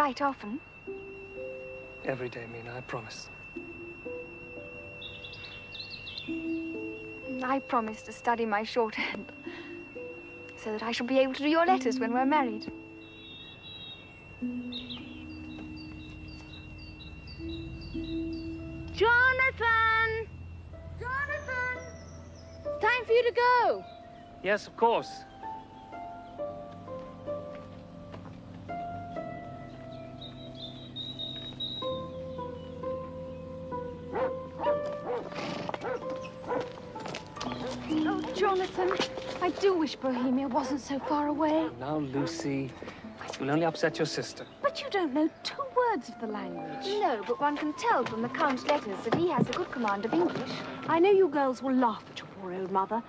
write often? Every day, Mina, I promise. I promise to study my shorthand so that I shall be able to do your letters when we're married. Jonathan! Jonathan! Time for you to go. Yes, of course. Oh, Jonathan, I do wish Bohemia wasn't so far away. Now, Lucy, you'll only upset your sister. But you don't know 2 words of the language. No, but one can tell from the Count's letters that he has a good command of English. I know you girls will laugh at your poor old mother,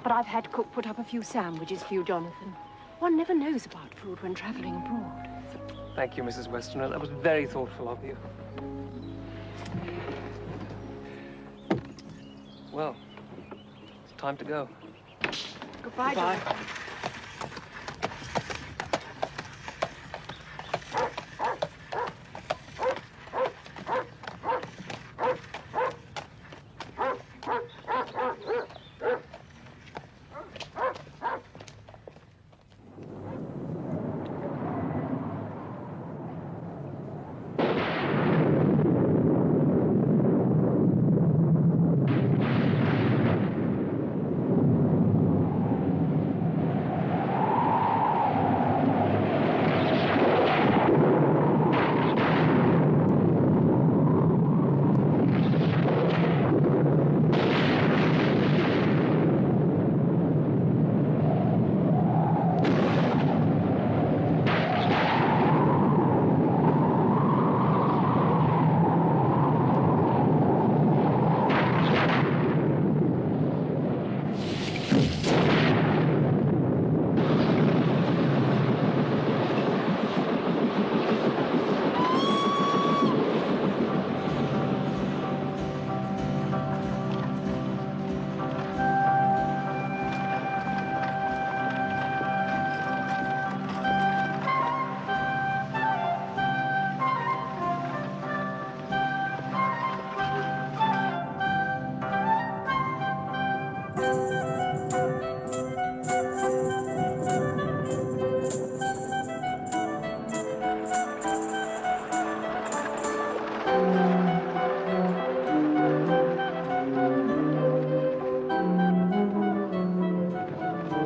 but I've had cook put up a few sandwiches for you, Jonathan. One never knows about food when traveling abroad. Thank you, Mrs. Westerner. That was very thoughtful of you. Well, it's time to go. Goodbye, Bye. Jonathan.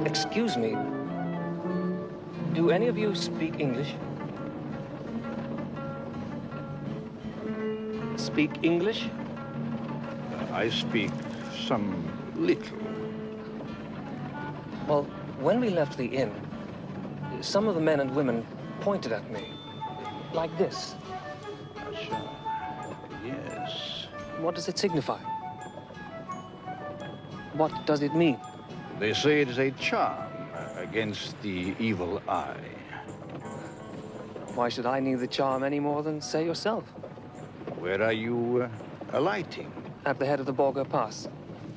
Excuse me. Do any of you speak English? Speak English? I speak some little. Well, when we left the inn, some of the men and women pointed at me. Like this. Yes. What does it signify? What does it mean? They say it is a charm against the evil eye. Why should I need the charm any more than, say, yourself? Where are you alighting? At the head of the Borgo Pass.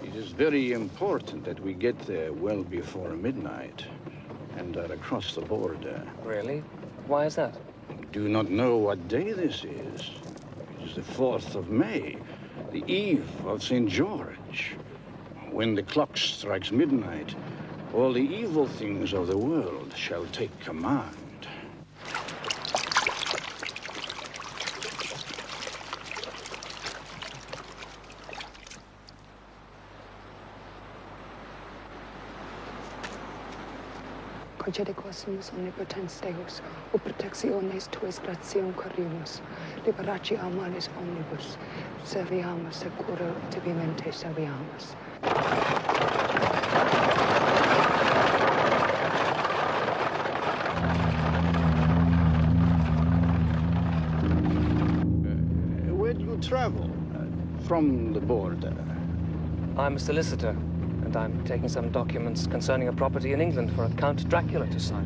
It is very important that we get there well before midnight and are across the border. Really? Why is that? Do not know what day this is. It is the 4th of May, the eve of St. George. When the clock strikes midnight, all the evil things of the world shall take command. Concede quaesmus omnipotens Deus, o protectiones tuis gratiae corrimus, liberaci a malis omnibus, serviamus securo tibimente serviamus. Where do you travel from the border? I'm a solicitor, and I'm taking some documents concerning a property in England for a Count Dracula to sign.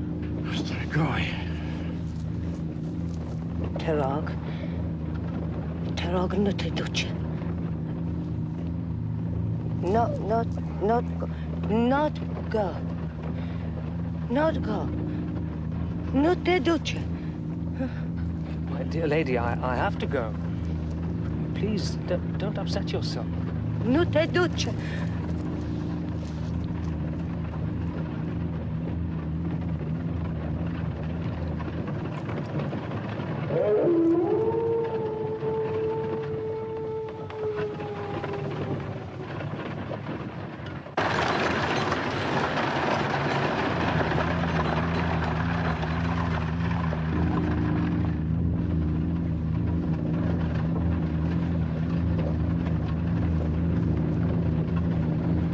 Strigoi. Terog na te duce. Not go. Not te duce. Dear lady, I have to go. Please, don't upset yourself. Nu te duce.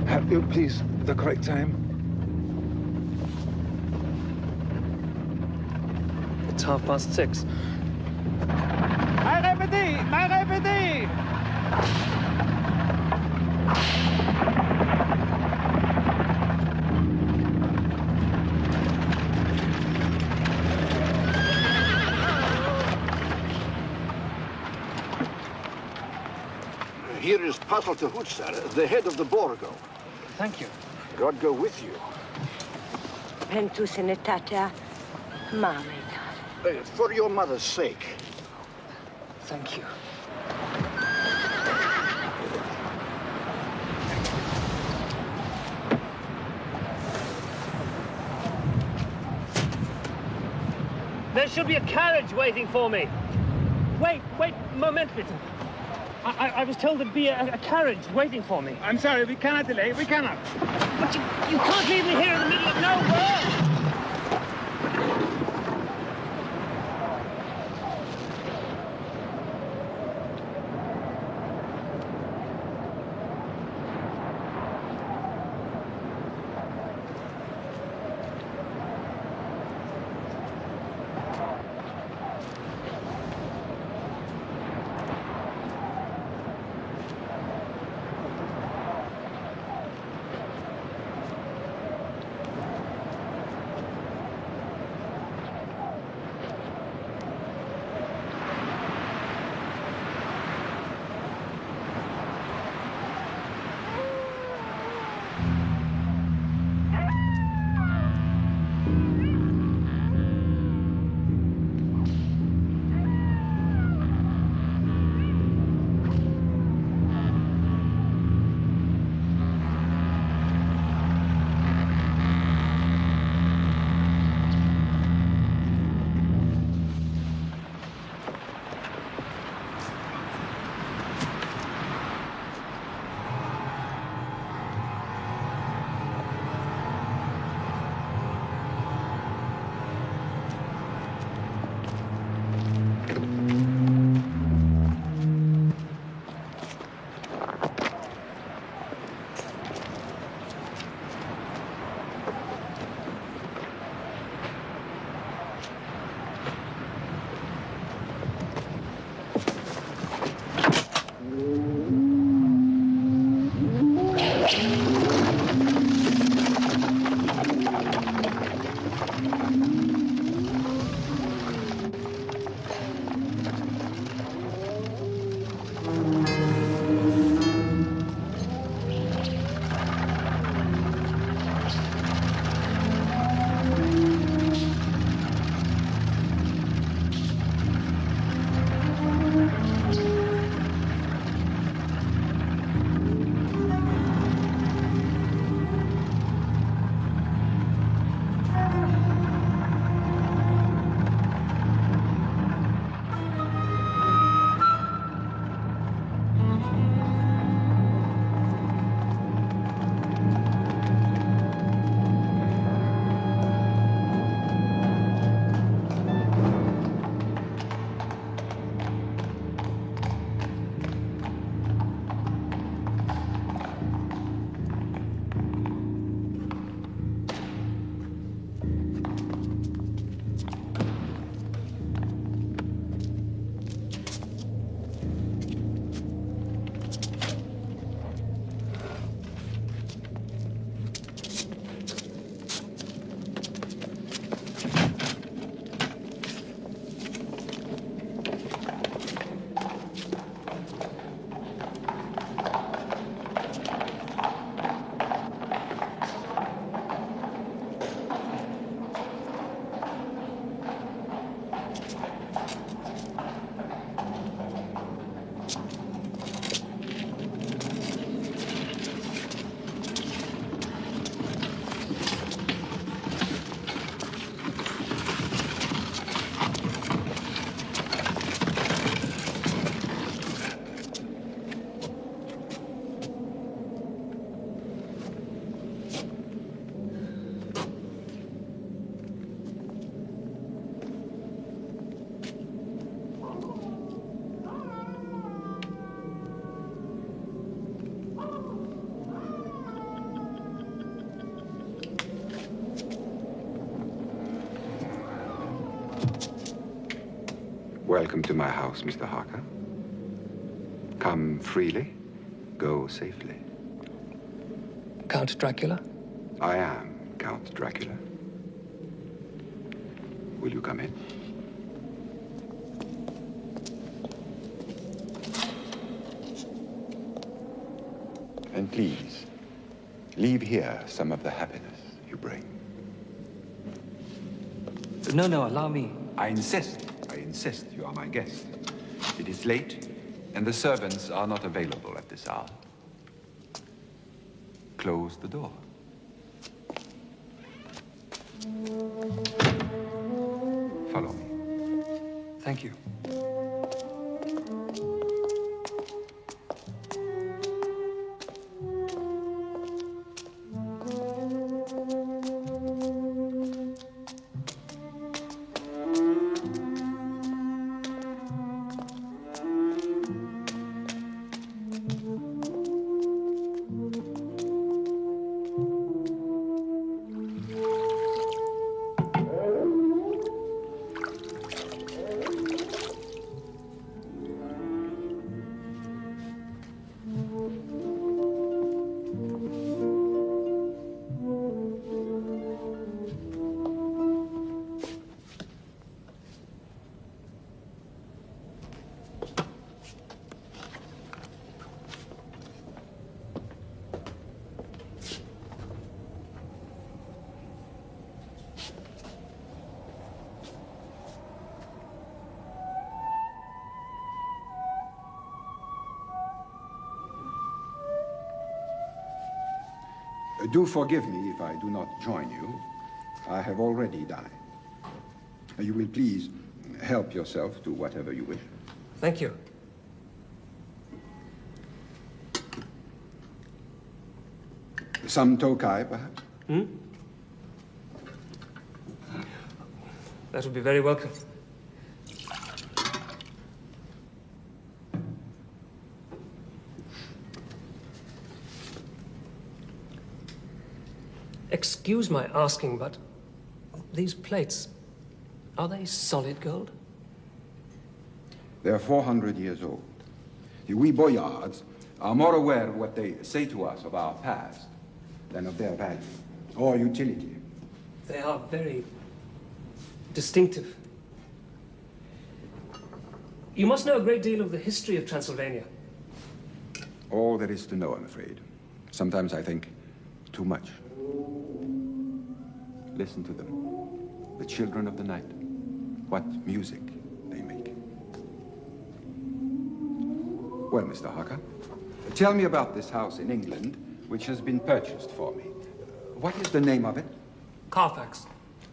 Have you, please, the correct time? It's 6:30. My repeti! Here is Patel Tehutzar, the head of the Borgo. Thank you. God go with you. Pentru sănătatea mamei tale. For your mother's sake. Thank you. There should be a carriage waiting for me. Wait, moment, bitte. I was told there'd be a carriage waiting for me. I'm sorry, we cannot delay. We cannot. But you can't leave me here in the middle of nowhere! Welcome to my house, Mr. Harker. Come freely, go safely. Count Dracula? I am Count Dracula. Will you come in? And please, leave here some of the happiness you bring. No, allow me. I insist. You are my guest. It is late, and the servants are not available at this hour. Close the door. Follow me. Thank you. Do forgive me if I do not join you. I have already dined. You will please help yourself to whatever you wish. Thank you. Some Tokai, perhaps? That would be very welcome. Excuse my asking, but these plates, are they solid gold? They are 400 years old. We boyards are more aware of what they say to us of our past than of their value or utility. They are very distinctive. You must know a great deal of the history of Transylvania. All there is to know, I'm afraid. Sometimes I think too much. Listen to them. The children of the night. What music they make. Well, Mr. Harker, tell me about this house in England, which has been purchased for me. What is the name of it? Carfax.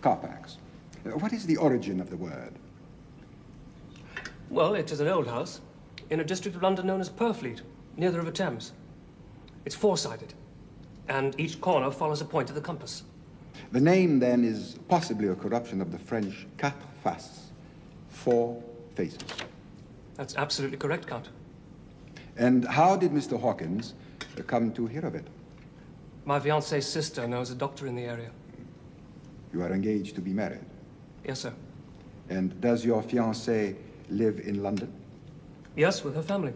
Carfax. What is the origin of the word? Well, it is an old house in a district of London known as Purfleet, near the River Thames. It's four-sided, and each corner follows a point of the compass. The name, then, is possibly a corruption of the French quatre faces, 4 faces. That's absolutely correct, Count. And how did Mr. Hawkins come to hear of it? My fiancée's sister knows a doctor in the area. You are engaged to be married. Yes, sir. And does your fiancée live in London? Yes, with her family.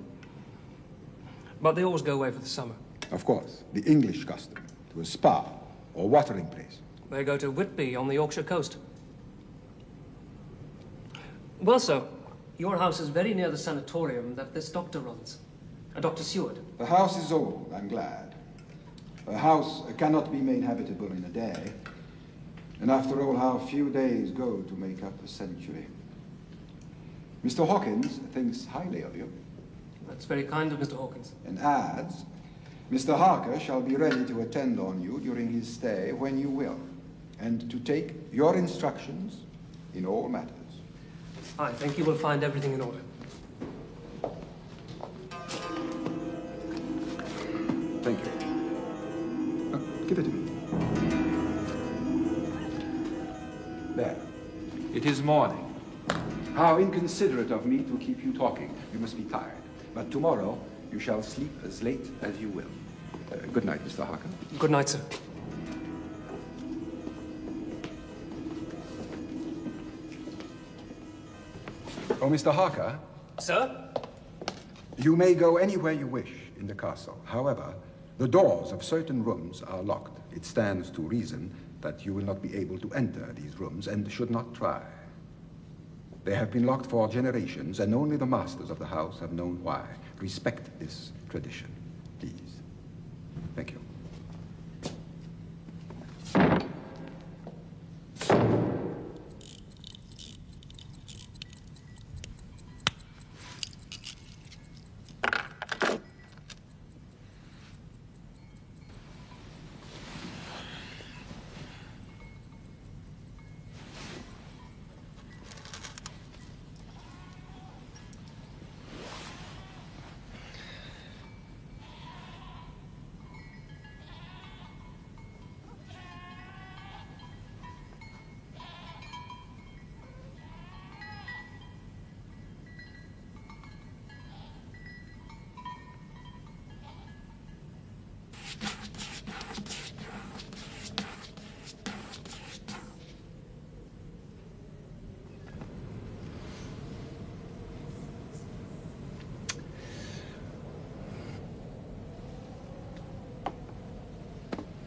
But they always go away for the summer. Of course, the English custom, to a spa or watering place. They go to Whitby on the Yorkshire coast. Well, sir, your house is very near the sanatorium that this doctor runs. Dr. Seward. The house is old, I'm glad. A house cannot be made habitable in a day. And after all, how few days go to make up a century. Mr. Hawkins thinks highly of you. That's very kind of Mr. Hawkins. And adds, Mr. Harker shall be ready to attend on you during his stay when you will, and to take your instructions in all matters. I think you will find everything in order. Thank you. Give it to me. There. It is morning. How inconsiderate of me to keep you talking. You must be tired. But tomorrow, you shall sleep as late as you will. Good night, Mr. Harker. Good night, sir. Oh, Mr. Harker? Sir? You may go anywhere you wish in the castle. However, the doors of certain rooms are locked. It stands to reason that you will not be able to enter these rooms and should not try. They have been locked for generations, and only the masters of the house have known why. Respect this tradition, please. Thank you.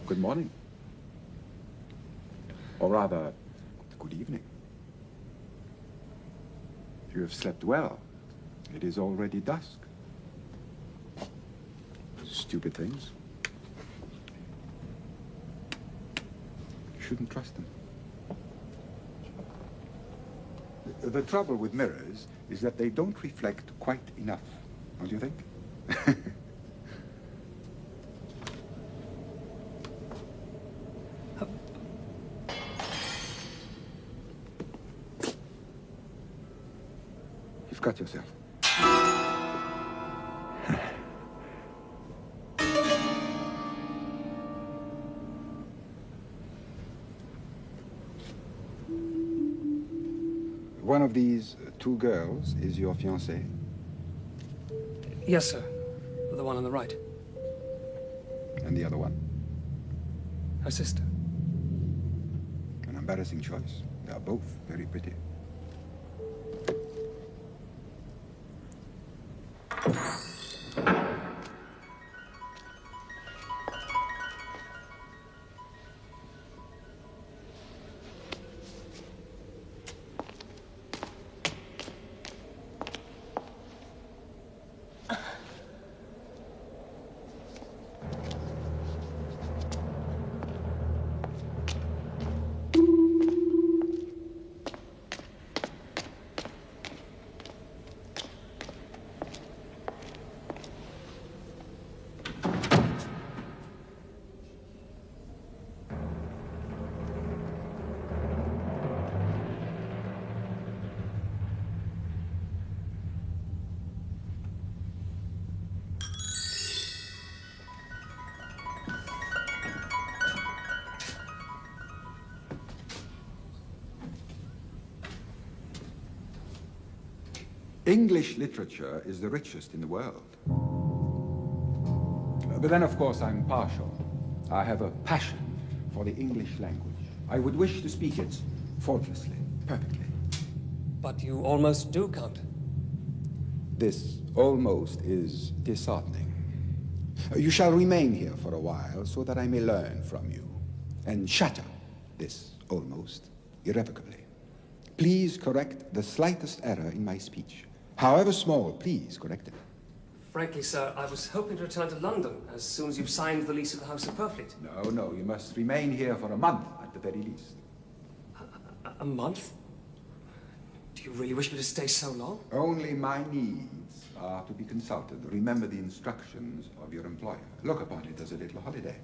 Good morning. Or rather, good evening. You have slept well. It is already dusk. Stupid things. You shouldn't trust them. The trouble with mirrors is that they don't reflect quite enough, don't you think? You've cut yourself. One of these two girls is your fiancée? Yes, sir. The one on the right. And the other one? Her sister. An embarrassing choice. They are both very pretty. English literature is the richest in the world. But then, of course, I'm partial. I have a passion for the English language. I would wish to speak it faultlessly, perfectly. But you almost do, Count. This almost is disheartening. You shall remain here for a while so that I may learn from you and shatter this almost irrevocably. Please correct the slightest error in my speech. However small, please correct it. Frankly, sir, I was hoping to return to London as soon as you've signed the lease of the House of Purfleet. No, you must remain here for a month at the very least. A month? Do you really wish me to stay so long? Only my needs are to be consulted. Remember the instructions of your employer. Look upon it as a little holiday.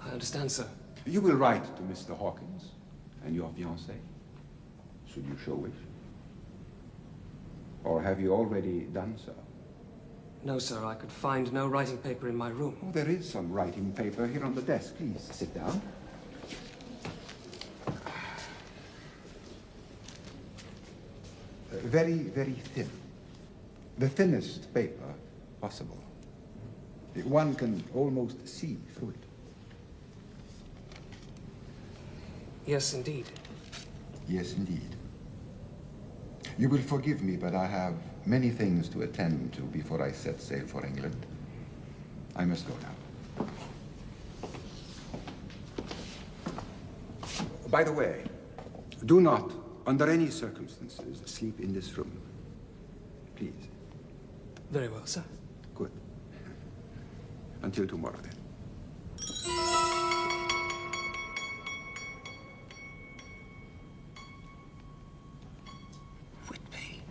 I understand, sir. You will write to Mr. Hawkins and your fiancée, should you so wish. Or have you already done so? No, sir, I could find no writing paper in my room. Oh, there is some writing paper here on the desk. Please, sit down. Very, very thin. The thinnest paper possible. One can almost see through it. Yes, indeed. Yes, indeed. You will forgive me, but I have many things to attend to before I set sail for England. I must go now. By the way, do not, under any circumstances, sleep in this room. Please. Very well, sir. Good. Until tomorrow, then. Whitby.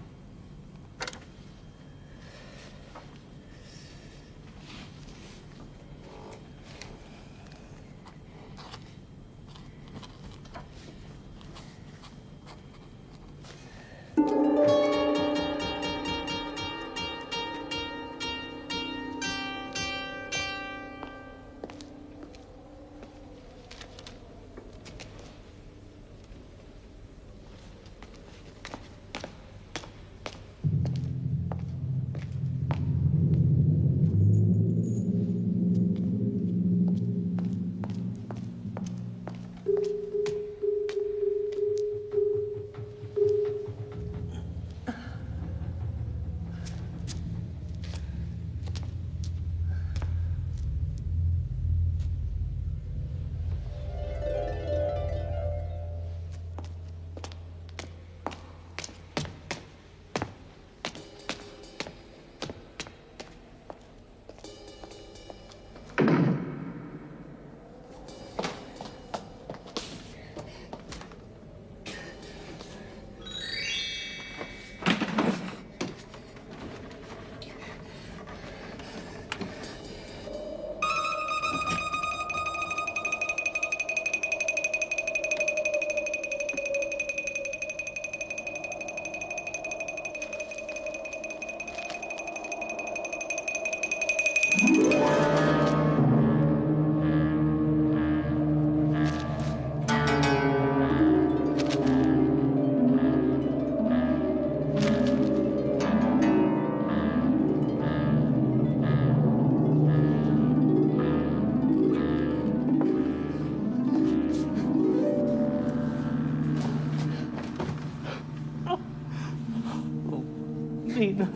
Mina.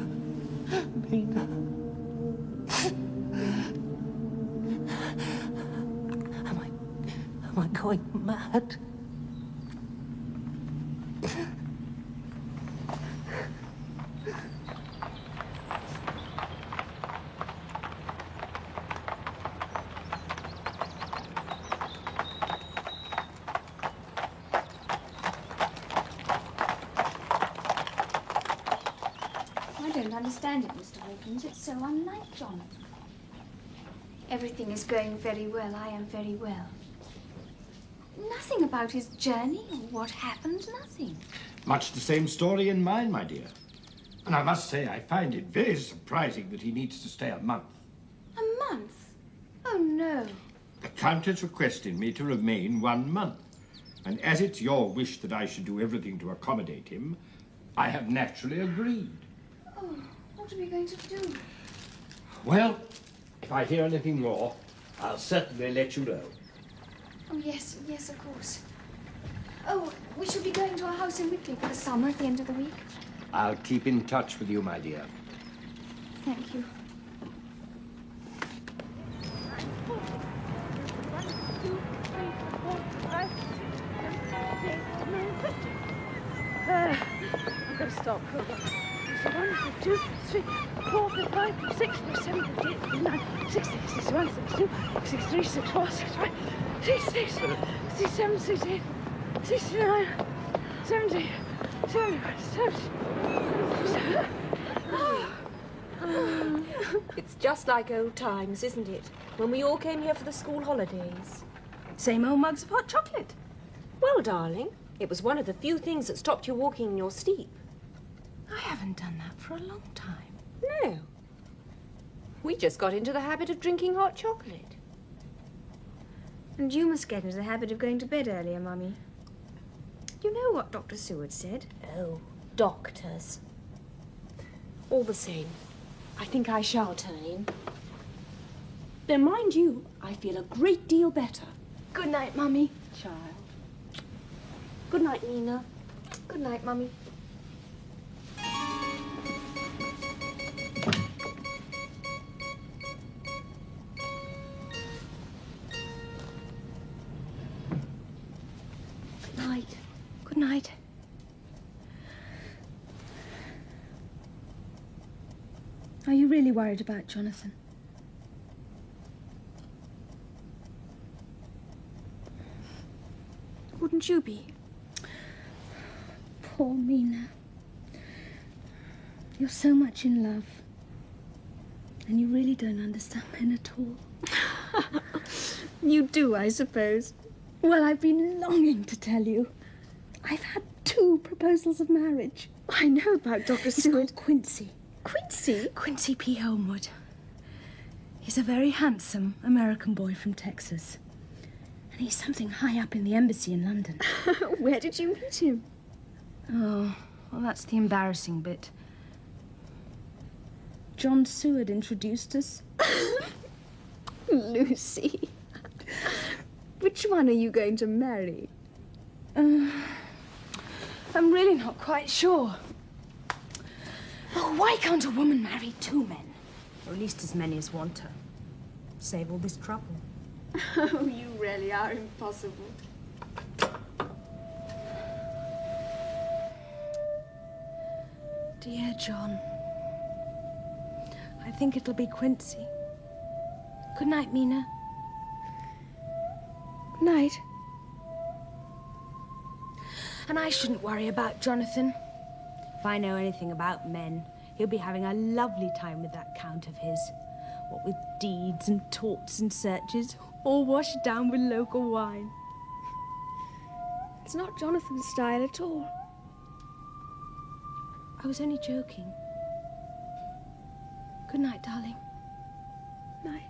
Mina. Am I going mad? I don't understand it, Mr. Hawkins. It's so unlike Jonathan. Everything is going very well. I am very well. Nothing about his journey or what happened, nothing. Much the same story in mine, my dear. And I must say, I find it very surprising that he needs to stay a month. A month? Oh, no. The Count has requested me to remain 1 month. And as it's your wish that I should do everything to accommodate him, I have naturally agreed. Oh, what are we going to do? Well, if I hear anything more, I'll certainly let you know. Oh, yes, yes, of course. Oh, we shall be going to our house in Whitley for the summer at the end of the week. I'll keep in touch with you, my dear. Thank you. I've got to stop. Hold on. 1, 2, 3, 4, 5, 6, 7, 8, 9, 60, 61, 62, 63, 64, 65, 66, 67, 68, 69, 70, 71, 70. It's just like old times, isn't it? When we all came here for the school holidays. Same old mugs of hot chocolate. Well, darling, it was one of the few things that stopped you walking in your sleep. I haven't done that for a long time. No. We just got into the habit of drinking hot chocolate. And you must get into the habit of going to bed earlier, Mummy. You know what Dr. Seward said? Oh, doctors. All the same, I think I shall turn in. Then, mind you, I feel a great deal better. Good night, Mummy. Child. Good night, Nina. Good night, Mummy. really worried about Jonathan. Wouldn't you be? Poor Mina. You're so much in love. And you really don't understand men at all. You do, I suppose. Well, I've been longing to tell you. I've had 2 proposals of marriage. I know about Dr. Seward. It's called Quincy. Quincy? Quincy P. Elmwood. He's a very handsome American boy from Texas. And he's something high up in the embassy in London. Where did you meet him? Oh, well, that's the embarrassing bit. John Seward introduced us. Lucy. Which one are you going to marry? I'm really not quite sure. Oh, why can't a woman marry 2 men? Or at least as many as want her. Save all this trouble. Oh, you really are impossible. Dear John, I think it'll be Quincy. Good night, Mina. Good night. And I shouldn't worry about Jonathan. If I know anything about men, he'll be having a lovely time with that Count of his. What with deeds and torts and searches, all washed down with local wine. It's not Jonathan's style at all. I was only joking. Good night, darling. Night.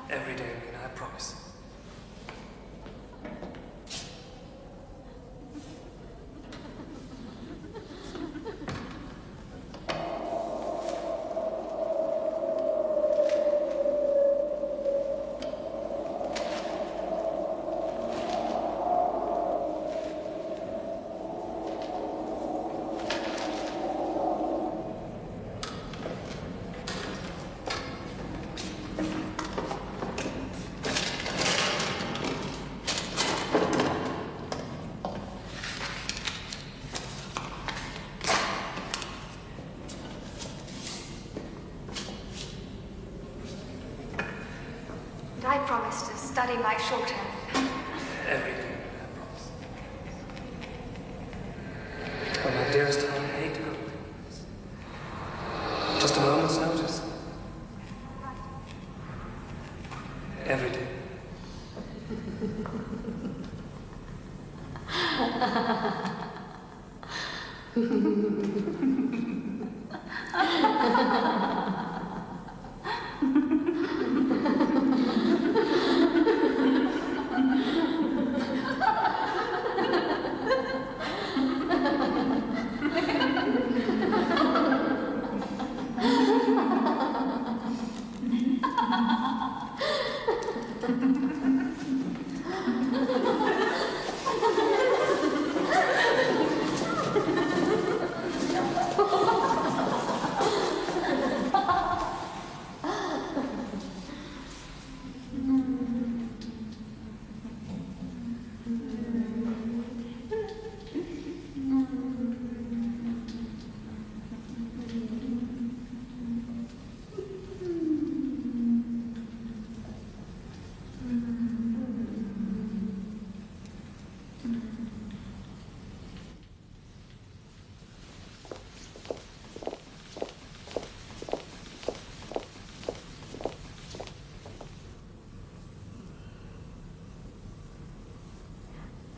Every day, Mina, I promise. I promise to study my shorthand. Every day, I promise. Oh, my dearest, how I hate to go. Just a moment's notice. Every day.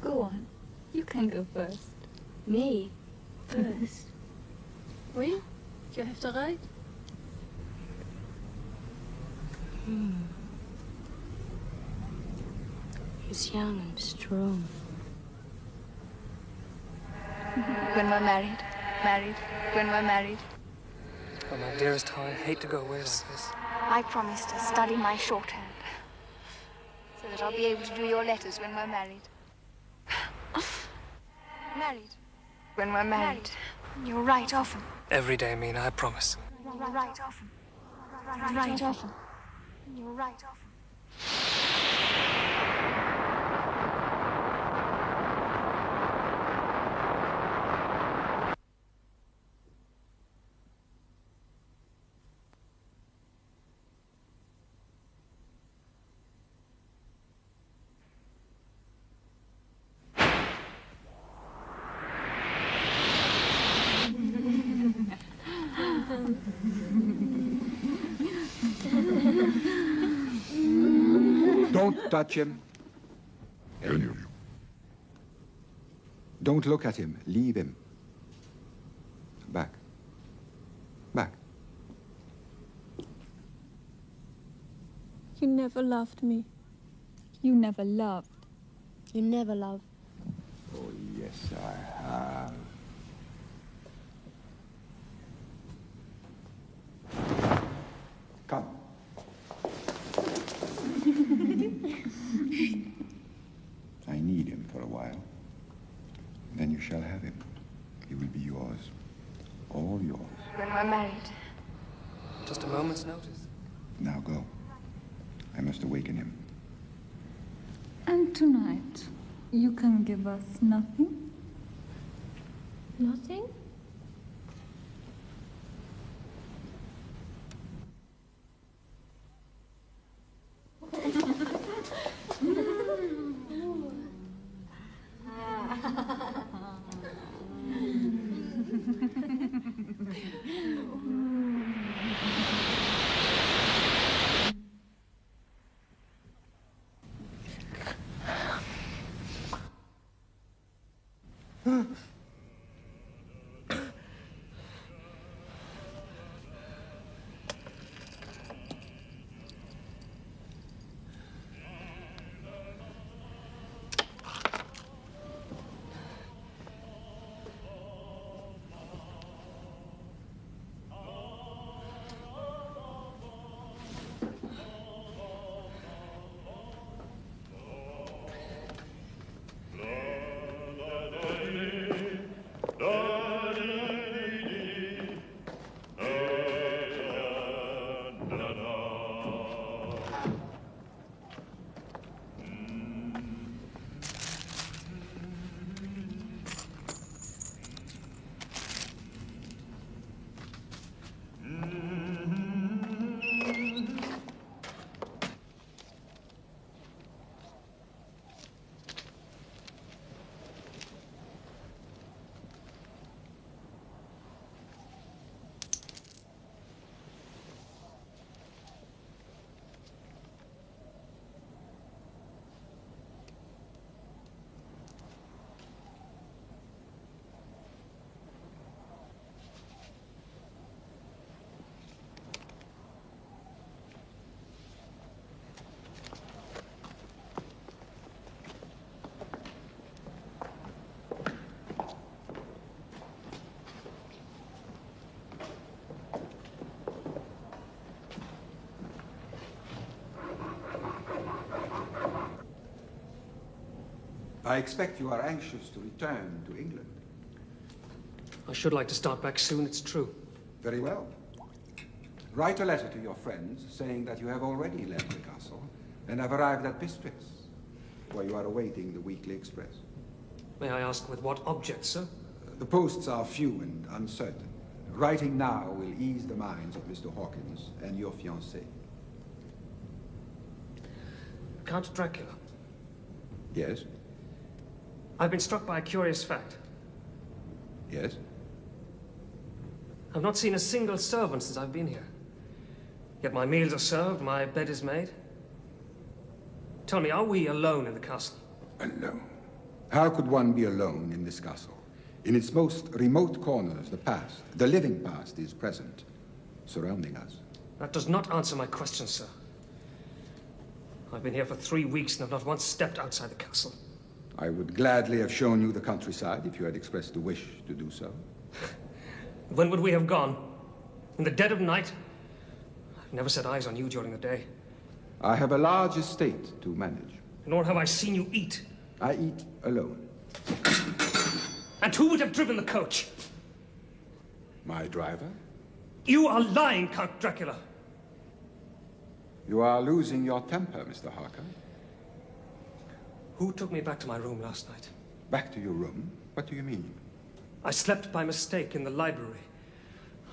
Go on. You can go first. Me? First? Oui, you have the right. He's young and strong. When we're married. When we're married. Oh, my dearest, how I hate to go away like this. I promise to study my shorthand. So that I'll be able to do your letters when we're married. Married. When we're married, you'll write often. Every day, Mina, I promise. You'll write often. Write often. You'll write often. Don't touch him. Don't look at him. Leave him. Back. Back. You never loved me. You never loved. You never loved. Oh, yes, I have. Come. I need him for a while. Then you shall have him. He will be yours. All yours. When we're married. Just a moment's notice. Now go. I must awaken him. And tonight, you can give us nothing? Nothing? I expect you are anxious to return to England. I should like to start back soon, it's true. Very well. Write a letter to your friends saying that you have already left the castle and have arrived at Bistritz, where you are awaiting the weekly express. May I ask with what object, sir? The posts are few and uncertain. Writing now will ease the minds of Mr. Hawkins and your fiancée. Count Dracula. Yes? I've been struck by a curious fact. Yes? I've not seen a single servant since I've been here. Yet my meals are served, my bed is made. Tell me, are we alone in the castle? Alone? How could one be alone in this castle? In its most remote corners, the past, the living past, is present, surrounding us. That does not answer my question, sir. I've been here for 3 weeks and have not once stepped outside the castle. I would gladly have shown you the countryside if you had expressed the wish to do so. When would we have gone? In the dead of night? I've never set eyes on you during the day. I have a large estate to manage. Nor have I seen you eat. I eat alone. And who would have driven the coach? My driver? You are lying, Count Dracula. You are losing your temper, Mr. Harker. Who took me back to my room last night? Back to your room? What do you mean? I slept by mistake in the library.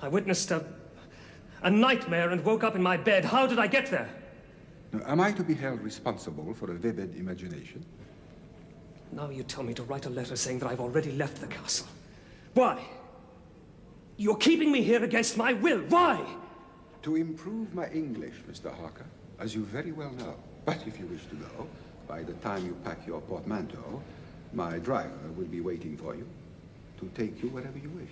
I witnessed a nightmare and woke up in my bed. How did I get there? Now, am I to be held responsible for a vivid imagination? Now you tell me to write a letter saying that I've already left the castle. Why? You're keeping me here against my will. Why? To improve my English, Mr. Harker, as you very well know. But if you wish to go, by the time you pack your portmanteau, my driver will be waiting for you to take you wherever you wish.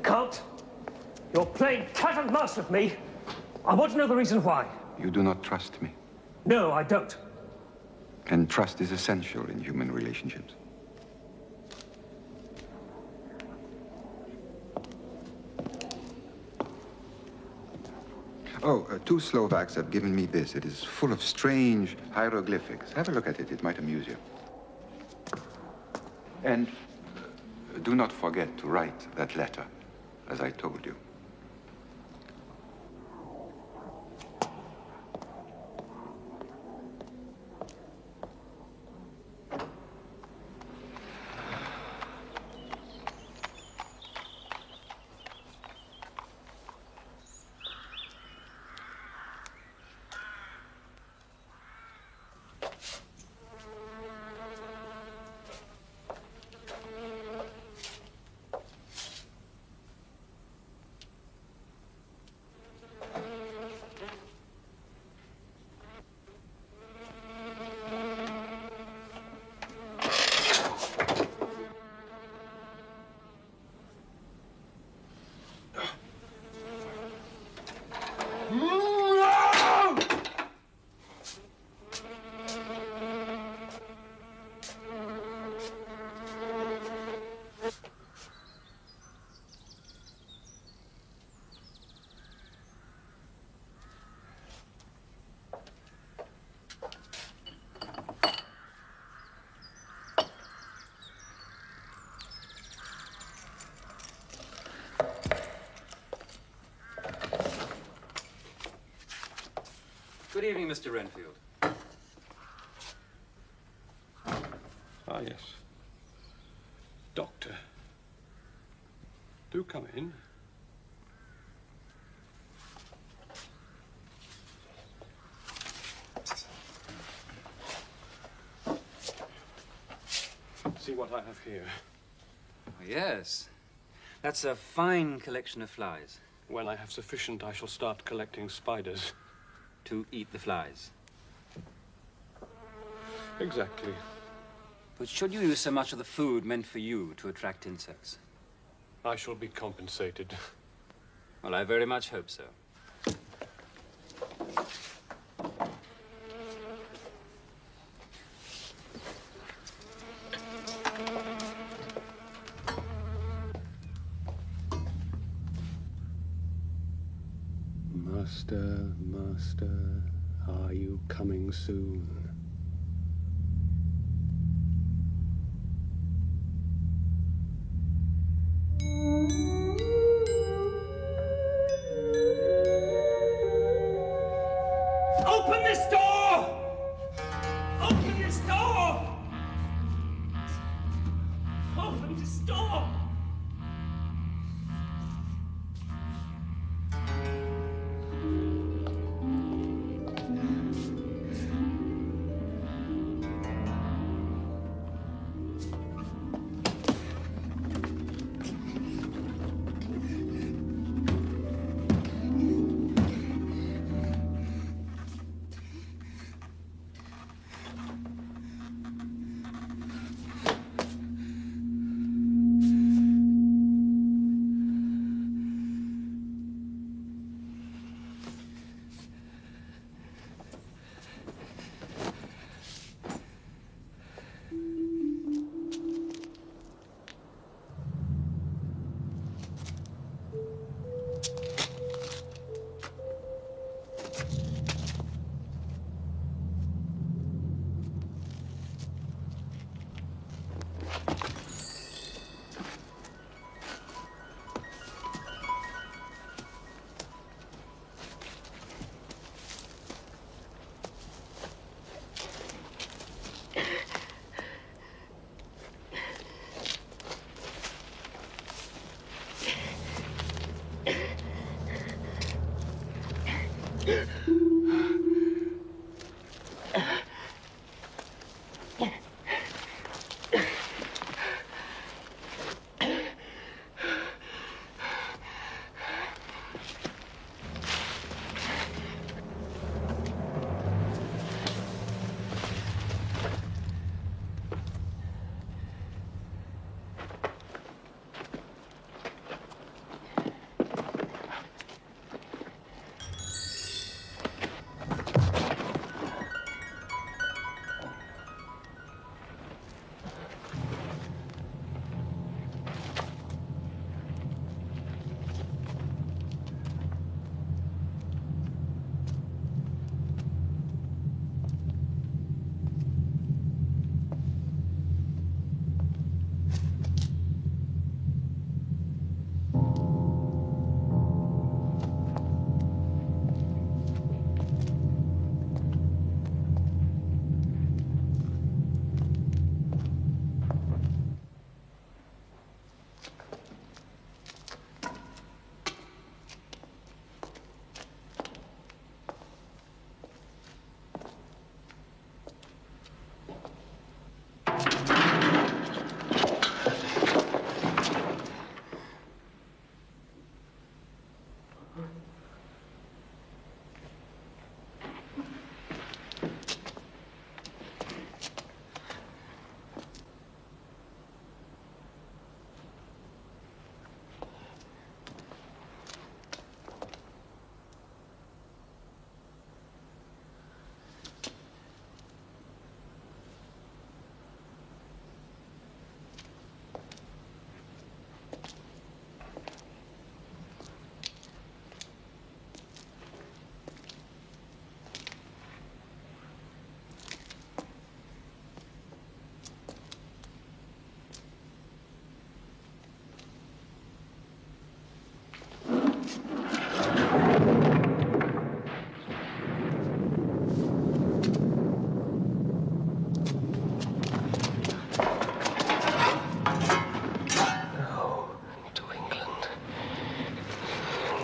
Count, you're playing cat and mouse with me. I want to know the reason why. You do not trust me. No, I don't. And trust is essential in human relationships. Oh, two Slovaks have given me this. It is full of strange hieroglyphics. Have a look at it. It might amuse you. And do not forget to write that letter, as I told you. Good evening, Mr. Renfield. Ah, yes. Doctor. Do come in. See what I have here. Oh, yes. That's a fine collection of flies. When I have sufficient, I shall start collecting spiders. To eat the flies. Exactly. But should you use so much of the food meant for you to attract insects? I shall be compensated. Well, I very much hope so. Master, Master, are you coming soon? Open this door! Open this door! Open this door!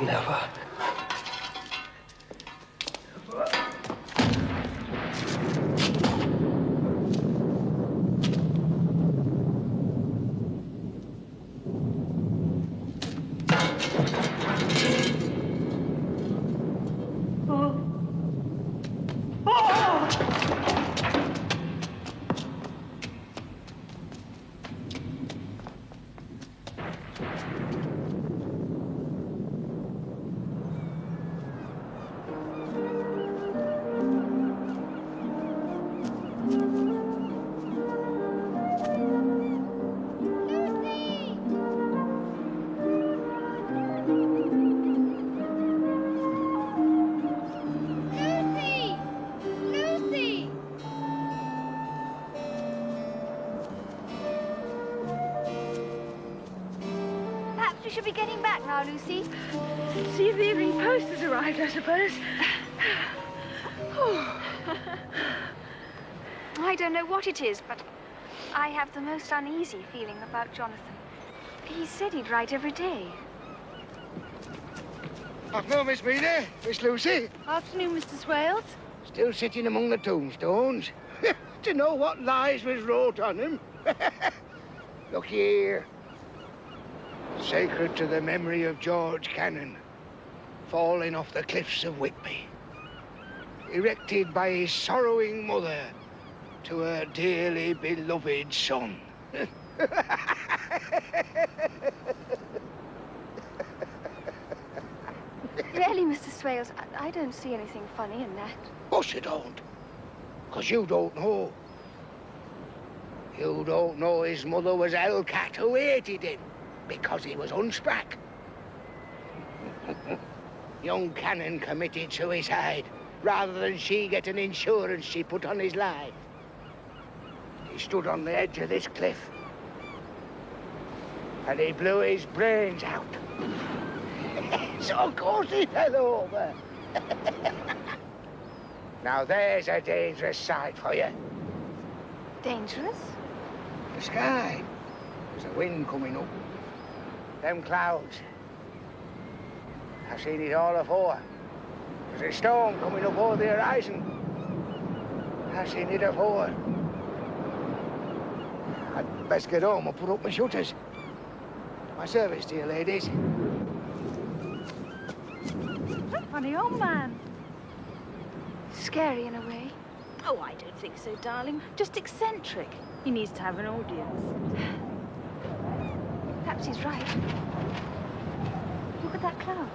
Never. Perhaps we should be getting back now, Lucy. See if the evening post has arrived, I suppose. I don't know what it is, but I have the most uneasy feeling about Jonathan. He said he'd write every day. Afternoon, Miss Mina, Miss Lucy. Afternoon, Mr. Swales. Still sitting among the tombstones. To know what lies was wrote on them. Look here. Sacred to the memory of George Cannon, falling off the cliffs of Whitby. Erected by his sorrowing mother to her dearly beloved son. Really, Mr. Swales, I don't see anything funny in that. Of course you don't. Because you don't know. You don't know his mother was Hellcat who hated him because he was unsprack. Young Cannon committed suicide rather than she get an insurance she put on his life. He stood on the edge of this cliff and he blew his brains out. So of course he fell over. Now there's a dangerous sight for you. Dangerous? The sky. There's a wind coming up. Them clouds. I've seen it all afore. There's a storm coming up over the horizon. I've seen it afore. I'd best get home and put up my shutters. My service to you, ladies. Funny old man. Scary in a way. Oh, I don't think so, darling. Just eccentric. He needs to have an audience. Perhaps he's right. Look at that cloud.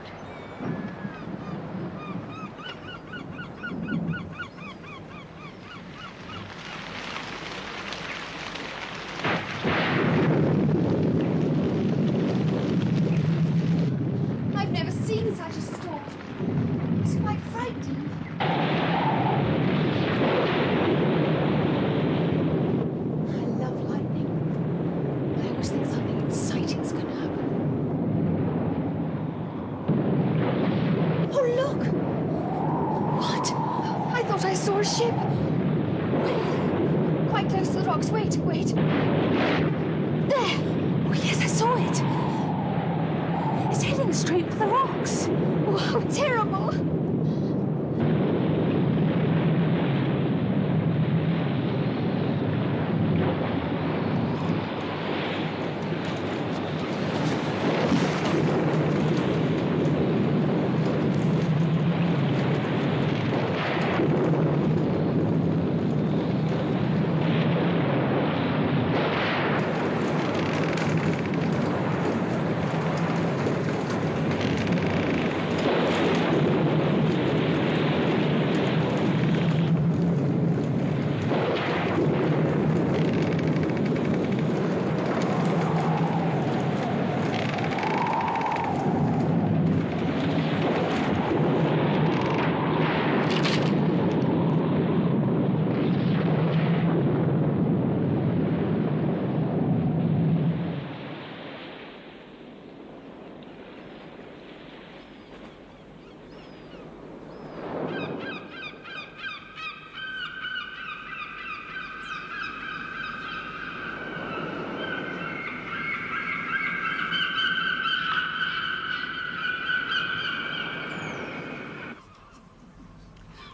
I've never seen such a storm. It's quite frightening. I love lightning. I always think something exciting's going to happen. Oh, look! What? I thought I saw a ship. Wait. Quite close to the rocks. Wait. There! Oh, yes, I saw it. It's heading straight for the rocks. Oh, how terrible!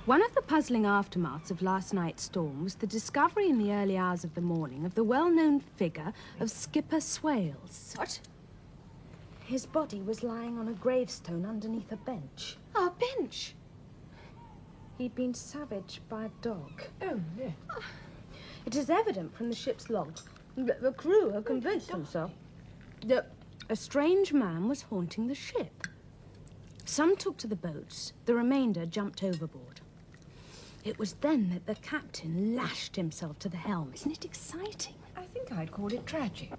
One of the puzzling aftermaths of last night's storm was the discovery in the early hours of the morning of the well-known figure of Skipper Swales. What? His body was lying on a gravestone underneath a bench. Oh, a bench? He'd been savaged by a dog. Oh, no. It is evident from the ship's logs that the crew have convinced themselves that a strange man was haunting the ship. Some took to the boats, the remainder jumped overboard. It was then that the captain lashed himself to the helm. Isn't it exciting? I think I'd call it tragic.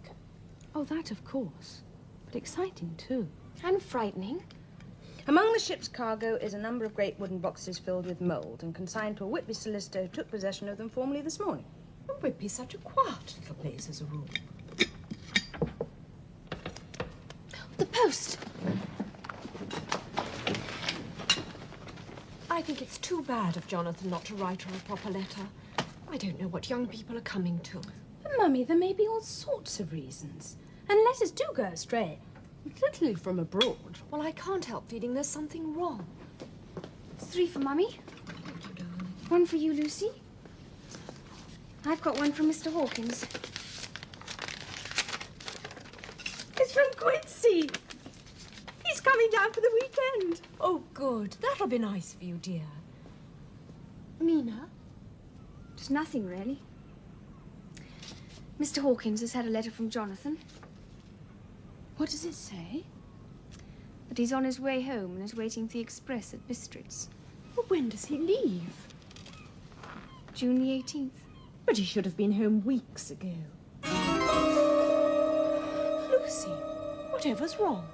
Oh, that of course. But exciting too. And frightening. Among the ship's cargo is a number of great wooden boxes filled with mould and consigned to a Whitby solicitor who took possession of them formally this morning. And Whitby's such a quiet little place as a rule. The post! I think it's too bad of Jonathan not to write her a proper letter. I don't know what young people are coming to. But, Mummy, there may be all sorts of reasons. And letters do go astray. Particularly from abroad. Well, I can't help feeling there's something wrong. 3 for Mummy. Thank you, darling. 1 for you, Lucy. I've got 1 from Mr. Hawkins. It's from Quincy. He's coming down for the weekend. Oh, good. That'll be nice for you, dear. Mina? Just nothing, really. Mr. Hawkins has had a letter from Jonathan. What does it say? That he's on his way home and is waiting for the express at Bistritz. Well, when does he leave? June the 18th. But he should have been home weeks ago. Lucy, whatever's wrong?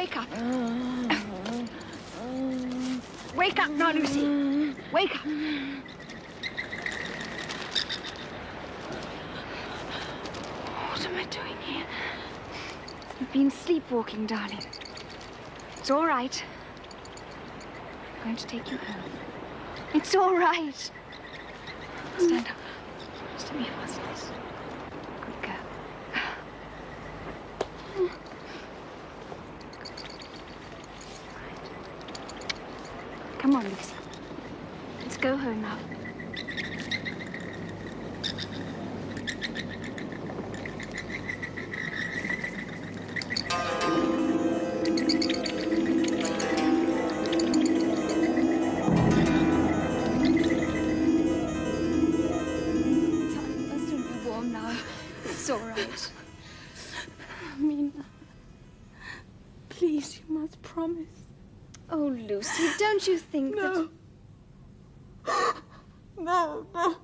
wake up. Wake up now, Lucy. Wake up. What am I doing here? You've been sleepwalking, darling. It's all right. I'm going to take you home. It's all right. Stand up. Just let me fasten this. Good girl. Come on, Lucy. Let's go home now. I'll soon be warm now. It's all right. Mina, please, you must promise. Oh, Lucy, don't you think that... No, no.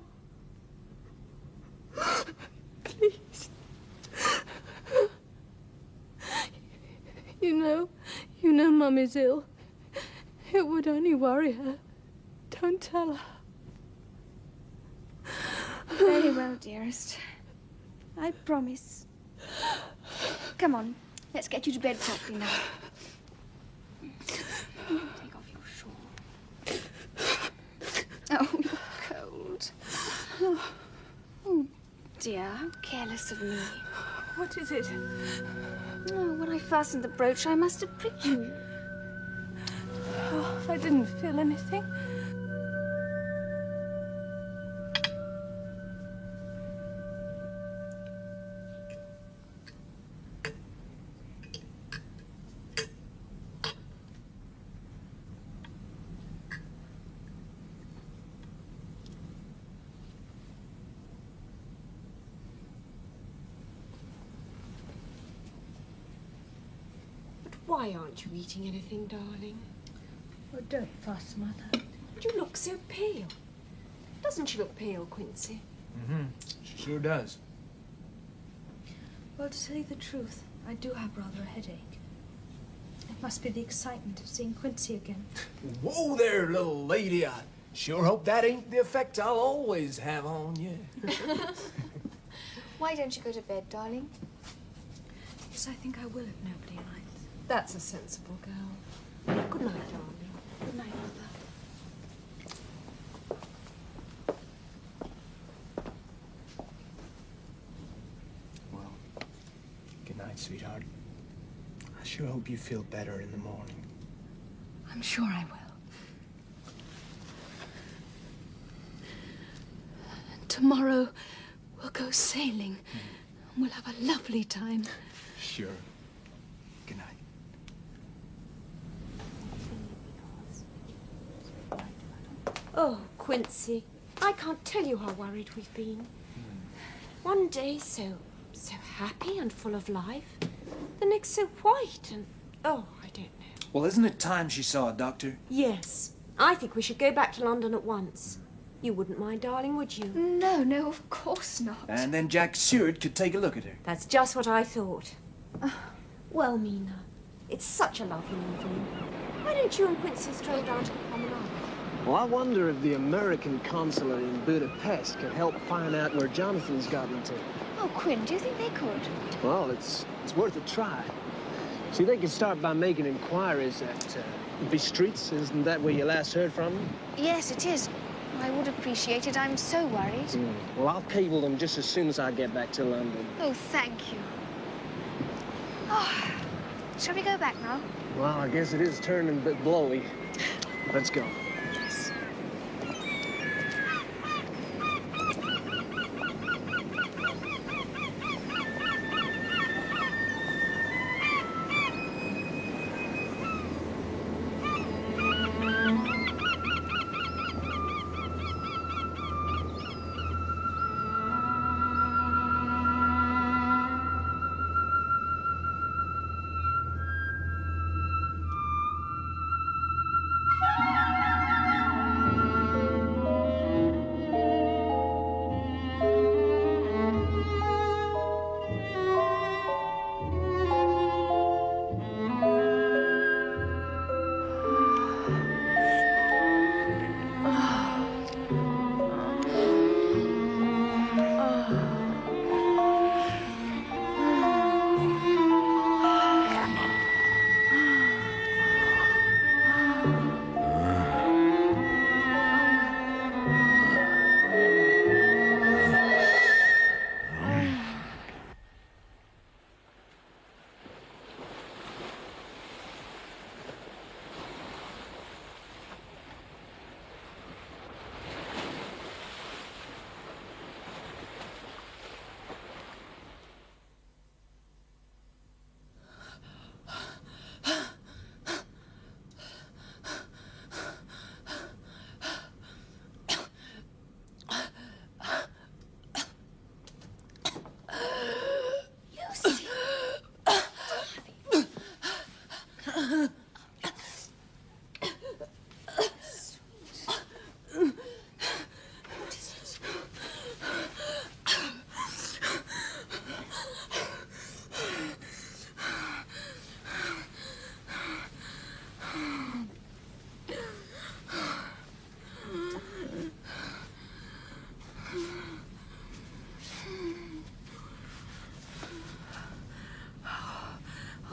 Please. You know Mum is ill. It would only worry her. Don't tell her. Very well, dearest. I promise. Come on, let's get you to bed properly now. Take off your shawl. Oh, you're cold. Oh, dear, how careless of me. What is it? Oh, when I fastened the brooch, I must have pricked you. Oh, I didn't feel anything. Why aren't you eating anything, darling? Oh, don't fuss, Mother. But you look so pale. Doesn't she look pale, Quincy? Mm-hmm. She sure does. Well, to tell you the truth, I do have rather a headache. It must be the excitement of seeing Quincy again. Whoa there, little lady. I sure hope that ain't the effect I'll always have on you. Why don't you go to bed, darling? Yes, I think I will if nobody minds. That's a sensible girl. Good night, darling. Good night, Mother. Well, good night, sweetheart. I sure hope you feel better in the morning. I'm sure I will. Tomorrow we'll go sailing. And we'll have a lovely time. Sure. Good night. Oh, Quincy, I can't tell you how worried we've been. One day so happy and full of life. The next so white and, oh, I don't know. Well, isn't it time she saw a doctor? Yes, I think we should go back to London at once. You wouldn't mind, darling, would you? No, no, of course not. And then Jack Seward could take a look at her. That's just what I thought. Well, Mina, it's such a lovely evening. Why don't you and Quincy stroll down to the promenade? Well, I wonder if the American consulate in Budapest could help find out where Jonathan's gotten to. Oh, Quinn, do you think they could? Well, it's worth a try. See, they could start by making inquiries at Bistritz. Isn't that where you last heard from them? Yes, it is. I would appreciate it. I'm so worried. Well, I'll cable them just as soon as I get back to London. Oh, thank you. Oh, shall we go back now? Well, I guess it is turning a bit blowy. Let's go. Yes.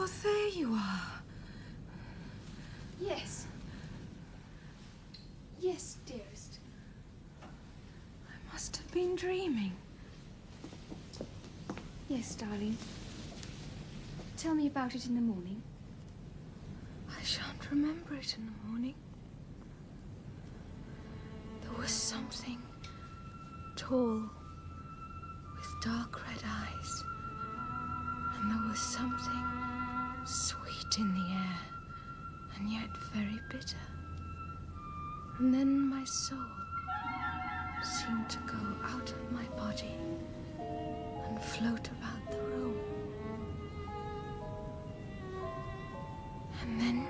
Oh, there you are. Yes. Yes, dearest. I must have been dreaming. Yes, darling. Tell me about it in the morning. I shan't remember it in the morning. There was something tall with dark red eyes, and there was something sweet in the air, and yet very bitter. And then my soul seemed to go out of my body and float about the room. And then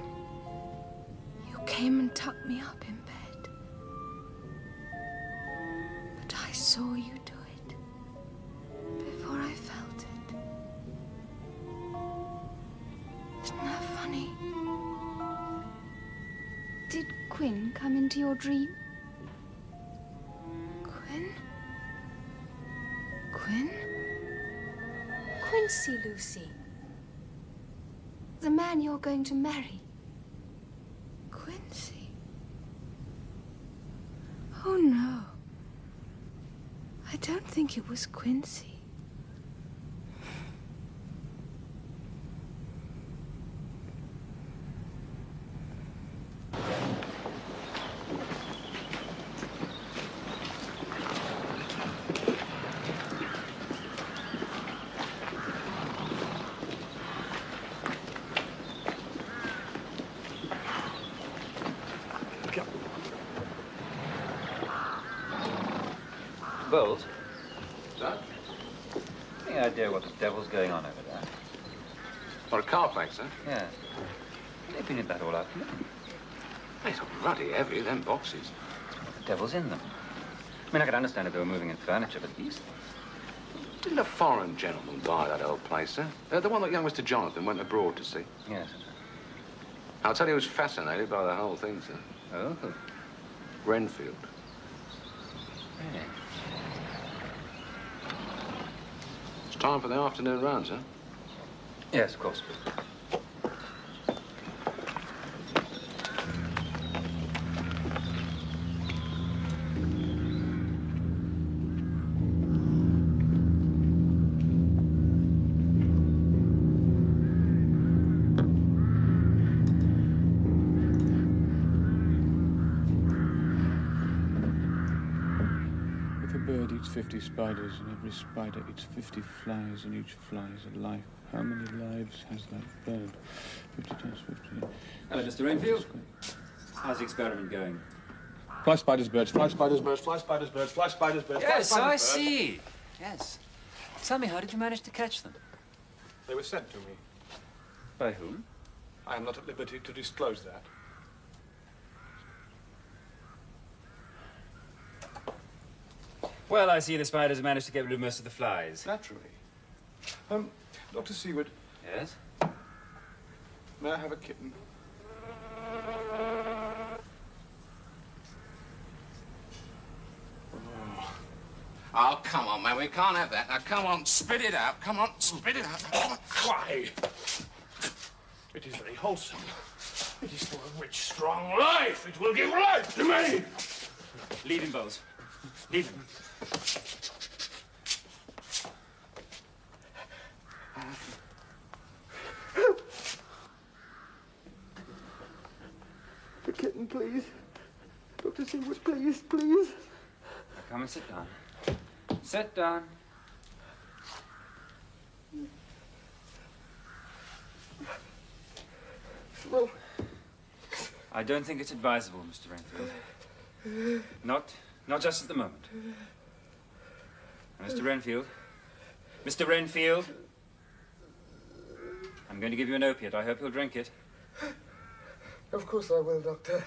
you came and tucked me up in bed. But I saw you do it before I felt it. Isn't that funny? Did Quinn come into your dream? Quinn? Quinn? Quincy, Lucy. The man you're going to marry. Quincy? Oh, no. I don't think it was Quincy. Bowles? Sir? Any idea what the devil's going on over there? For a Carfax, sir? Yeah. They've been in that all afternoon. It's bloody heavy, them boxes. The devil's in them. I mean, I could understand if they were moving in furniture, but these... Didn't a foreign gentleman buy that old place, sir? The one that young Mr. Jonathan went abroad to see? Yes. I'll tell you, he was fascinated by the whole thing, sir. Oh? Renfield. Really? It's time for the afternoon round, sir. Yes, of course. If a bird eats 50 spiders, and every spider eats 50 flies, and each fly is a life, how many lives has that bird? 50 times 50. Hello, Mr. Renfield. How's the experiment going? Fly spiders, birds, fly spiders, birds, fly spiders, birds, fly spiders, birds, fly Yes, spiders, I birds. see. Yes. Tell me, how did you manage to catch them? They were sent to me. By whom? I am not at liberty to disclose that. Well, I see the spiders have managed to get rid of most of the flies. Naturally. Dr. Seward. Yes? May I have a kitten? Oh, come on, man. We can't have that. Now, come on, spit it out. Come on, spit it out. Why? It is very wholesome. It is full of rich, strong life. It will give life to me. Leave him, Bowles. Leave him. The kitten, please. Dr. Seward, please, please. Now come and sit down. Sit down. Well, I don't think it's advisable, Mr. Renfield. Not just at the moment. Now, Mr. Renfield. Mr. Renfield. I'm going to give you an opiate. I hope you'll drink it. Of course I will, Doctor.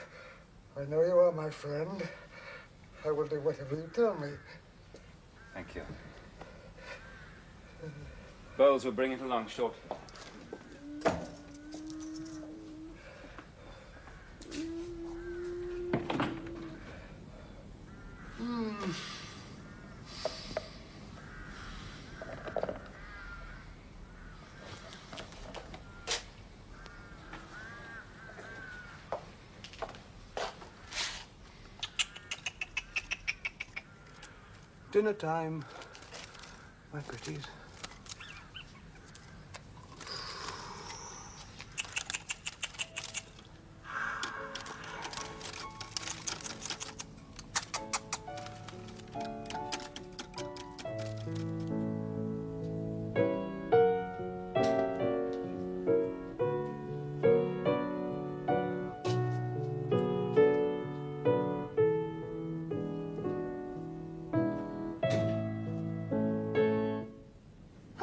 I know you are my friend. I will do whatever you tell me. Thank you. Bowles will bring it along shortly. Dinner time, my pretties.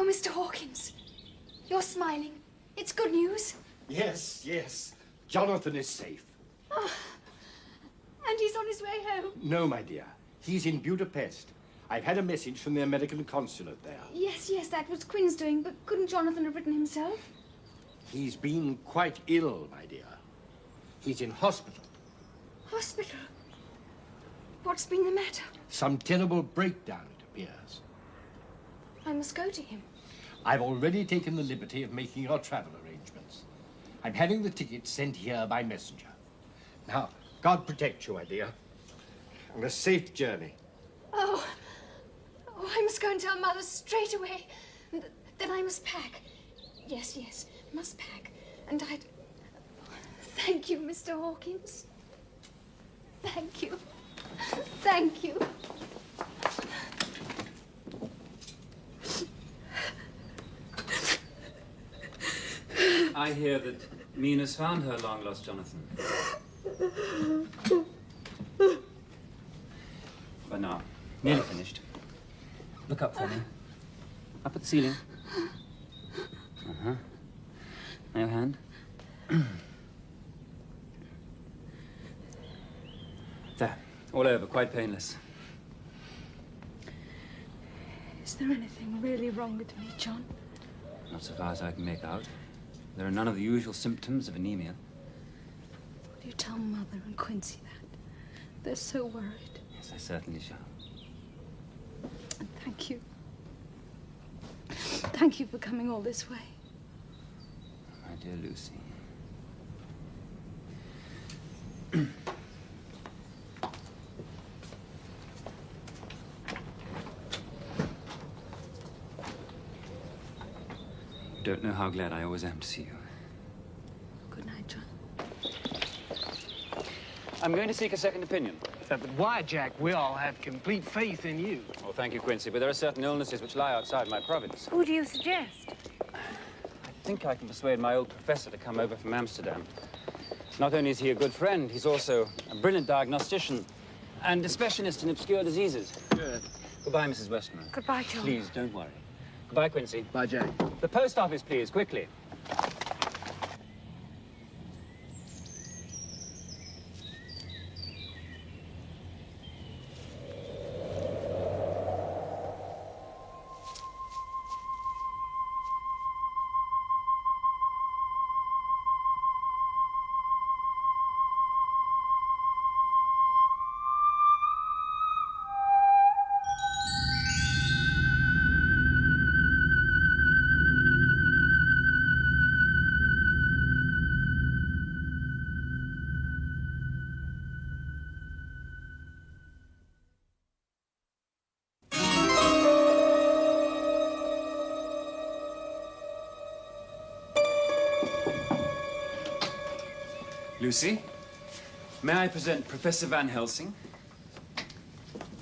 Mr. Hawkins, you're smiling. It's good news. Yes, yes. Jonathan is safe. Oh, and he's on his way home. No, my dear. He's in Budapest. I've had a message from the American consulate there. Yes, that was Quinn's doing, but couldn't Jonathan have written himself? He's been quite ill, my dear. He's in hospital. Hospital? What's been the matter? Some terrible breakdown, it appears. I must go to him. I've already taken the liberty of making your travel arrangements. I'm having the tickets sent here by messenger. Now, God protect you, my dear. And a safe journey. Oh, I must go and tell Mother straight away. Then I must pack. Yes, must pack. And I'd... Thank you, Mr. Hawkins. Thank you. Thank you. I hear that Mina's found her long-lost Jonathan. But now, nearly finished. Look up for me. Up at the ceiling. Uh-huh. Now your hand. There. All over. Quite painless. Is there anything really wrong with me, John? Not so far as I can make out. There are none of the usual symptoms of anemia. Will you tell Mother and Quincy that? They're so worried. Yes, I certainly shall. And thank you. Thank you for coming all this way. My dear Lucy. You don't know how glad I always am to see you. Good night, John. I'm going to seek a second opinion. But why, Jack? We all have complete faith in you. Oh, thank you, Quincy, but there are certain illnesses which lie outside my province. Who do you suggest? I think I can persuade my old professor to come over from Amsterdam. Not only is he a good friend, he's also a brilliant diagnostician and a specialist in obscure diseases. Good. Goodbye, Mrs. Westerner. Goodbye, John. Please, don't worry. Goodbye, Quincy. Bye, Jack. The post office, please, quickly. Lucy, may I present Professor Van Helsing?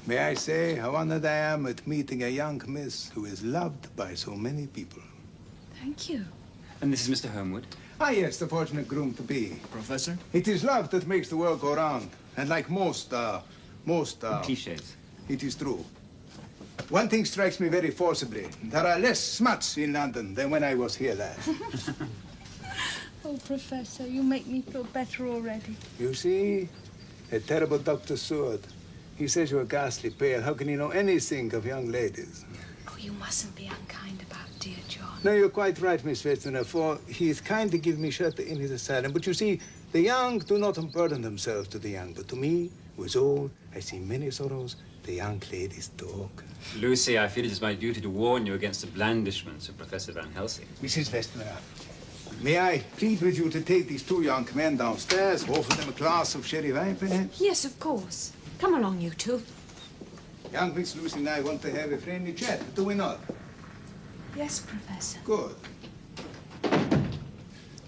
May I say how honored I am at meeting a young miss who is loved by so many people. Thank you. And this is Mr. Homewood. Ah, yes, the fortunate groom-to-be. Professor? It is love that makes the world go round. And like most cliches. It is true. One thing strikes me very forcibly. There are less smuts in London than when I was here last. Oh, Oh, Professor, you make me feel better already. You see? A terrible Dr. Seward. He says you're ghastly pale. How can he know anything of young ladies? Oh, you mustn't be unkind about dear John. No, you're quite right, Miss Wetzner, for he is kind to give me shelter in his asylum. But you see, the young do not unburden themselves to the young. But to me, who is old, I see many sorrows. The young ladies talk. Lucy, I feel it is my duty to warn you against the blandishments of Professor Van Helsing. Mrs. Wetzner, may I plead with you to take these two young men downstairs, offer them a glass of sherry wine, perhaps? Yes, of course. Come along, you two. Young Miss Lucy and I want to have a friendly chat, do we not? Yes, Professor. Good.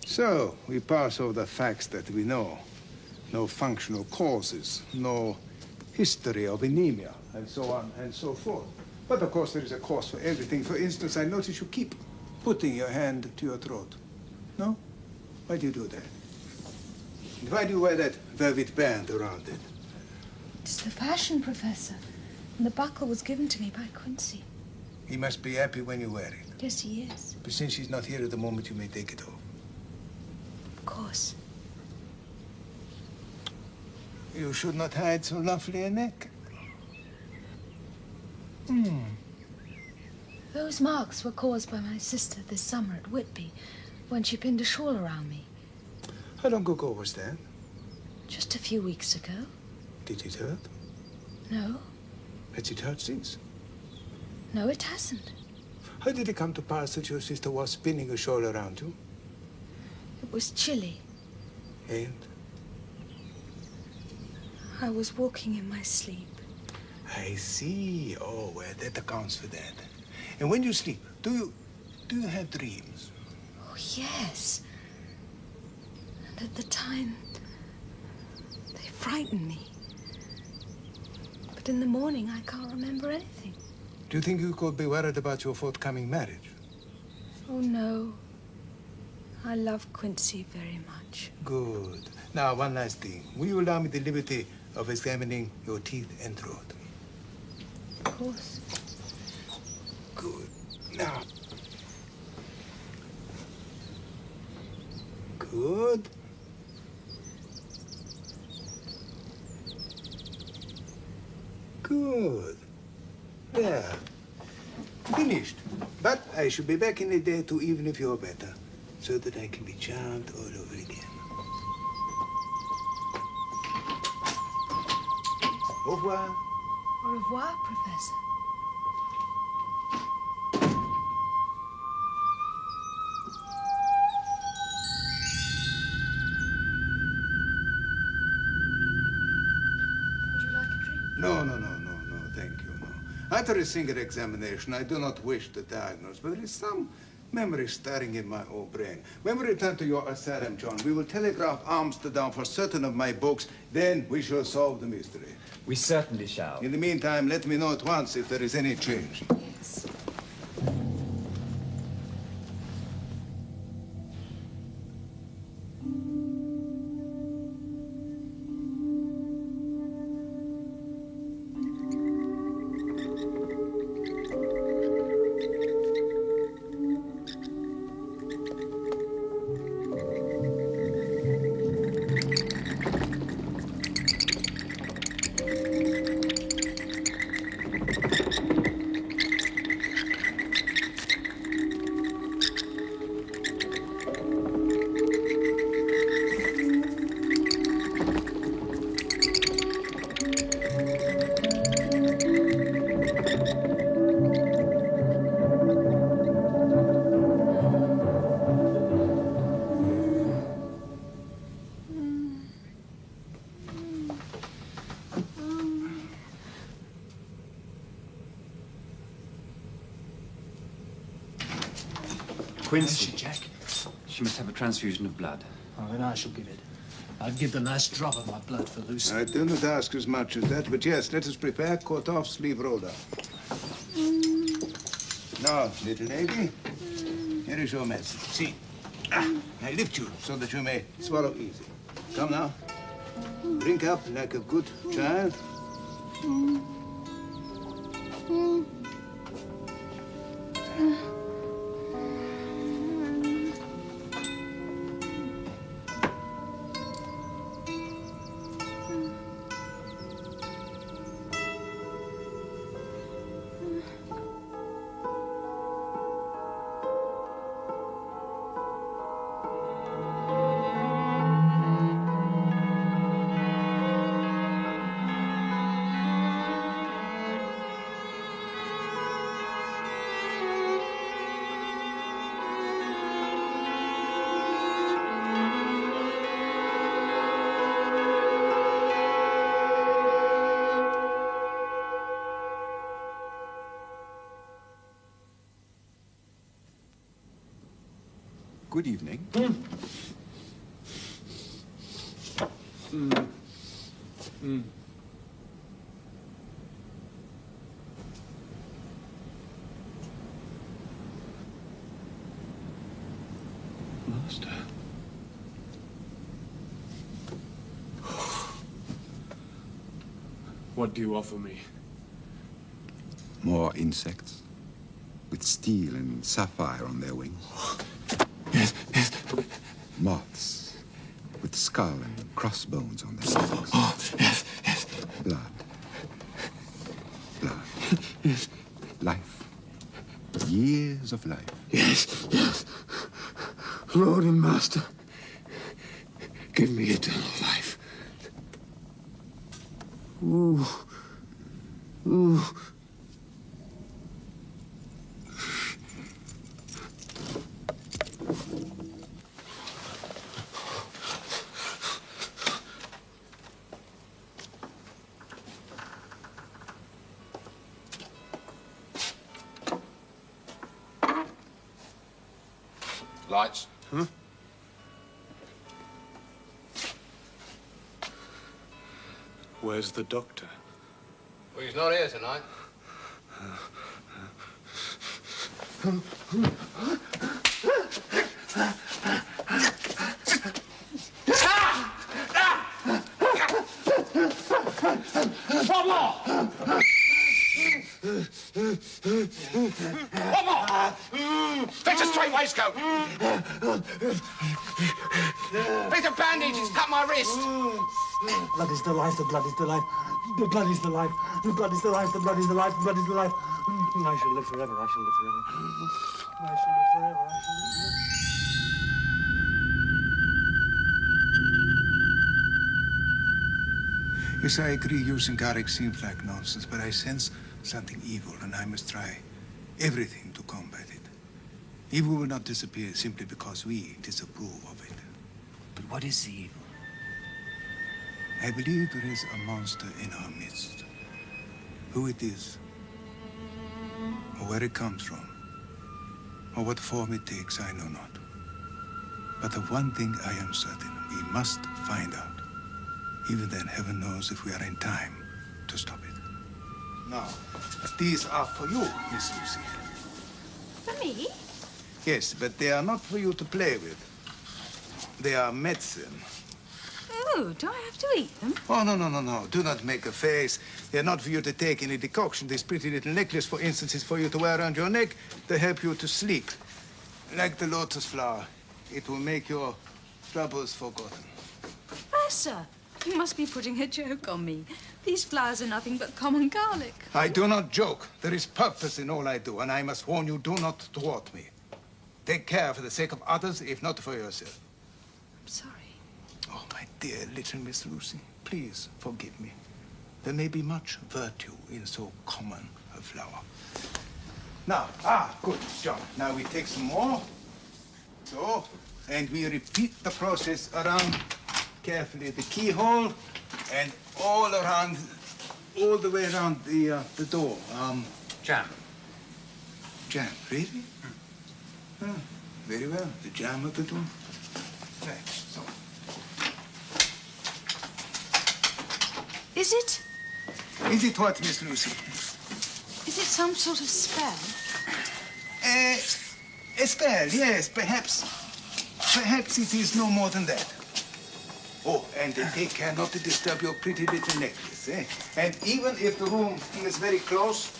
So, we pass over the facts that we know. No functional causes, no history of anemia, and so on and so forth. But of course there is a cause for everything. For instance, I notice you keep putting your hand to your throat. No? Why do you do that? And why do you wear that velvet band around it? It's the fashion, Professor. And the buckle was given to me by Quincy. He must be happy when you wear it. Yes, he is. But since he's not here at the moment, you may take it off. Of course. You should not hide so lovely a neck. Those marks were caused by my sister this summer at Whitby, when she pinned a shawl around me. How long ago was that? Just a few weeks ago. Did it hurt? No. Has it hurt since? No, it hasn't. How did it come to pass that your sister was spinning a shawl around you? It was chilly. And? I was walking in my sleep. I see. Oh, well, that accounts for that. And when you sleep, do you have dreams? Oh, yes. And at the time, they frightened me. But in the morning, I can't remember anything. Do you think you could be worried about your forthcoming marriage? Oh, no. I love Quincy very much. Good. Now, one last thing. Will you allow me the liberty of examining your teeth and throat? Of course. Good. Now. Good. Good. There. Finished. But I should be back in a day or two, even if you're better, so that I can be charmed all over again. Au revoir. Au revoir, Professor. Would you like a drink? No, thank you, no. After a single examination, I do not wish to diagnose, but there is some memory stirring in my old brain. When we return to your asylum, John, we will telegraph Amsterdam for certain of my books, then we shall solve the mystery. We certainly shall. In the meantime, let me know at once if there is any change. Yes. Quincy. Jack? She must have a transfusion of blood. Oh, then I shall give it. I'll give the last drop of my blood for Lucy. I do not ask as much as that, but yes, let us prepare. Cut off, sleeve roller. Now, little lady, here is your medicine. See, I lift you so that you may swallow easy. Come now. Drink up like a good child. Good evening. Master. What do you offer me? More insects with steel and sapphire on their wings. Yes, yes. Moths with skull and crossbones on their backs. Oh, yes, yes. Blood. Blood. Yes. Life. Years of life. Yes, yes. Lord and Master, give me eternal life. Ooh. Ooh. Lights. Huh? Where's the doctor? Well, he's not here tonight. One more! One more! Fetch a straight waistcoat! Fetch a bandage, it's cut my wrist! Blood is the life, the blood is the life. The blood is the life, the blood is the life, the blood is the life, the blood is the life. I shall live forever, I shall live forever. I shall live forever, I shall live forever. Yes, I agree using Garrick seems like nonsense, but I sense something evil, and I must try everything to combat it. Evil will not disappear simply because we disapprove of it. But what is the evil? I believe there is a monster in our midst. Who it is, or where it comes from, or what form it takes, I know not. But of one thing I am certain, we must find out. Even then, heaven knows if we are in time to stop it. Now, these are for you, Miss Lucy. For me? Yes, but they are not for you to play with. They are medicine. Oh, do I have to eat them? Oh, no. Do not make a face. They're not for you to take in a decoction. This pretty little necklace, for instance, is for you to wear around your neck to help you to sleep. Like the lotus flower. It will make your troubles forgotten. Professor, you must be putting a joke on me. These flowers are nothing but common garlic. I do not joke. There is purpose in all I do, and I must warn you, do not thwart me. Take care for the sake of others, if not for yourself. I'm sorry. Oh, my dear little Miss Lucy, please forgive me. There may be much virtue in so common a flower. Now, good, John. Now we take some more. So, and we repeat the process around carefully the keyhole and all around, all the way around the door. Jam. Jam, really? Very well. The jam of the door. Right, so. Is it? Is it what, Miss Lucy? Is it some sort of spell? A spell, yes, perhaps. Perhaps it is no more than that. Oh, and take care not to disturb your pretty little necklace, eh? And even if the room feels very close,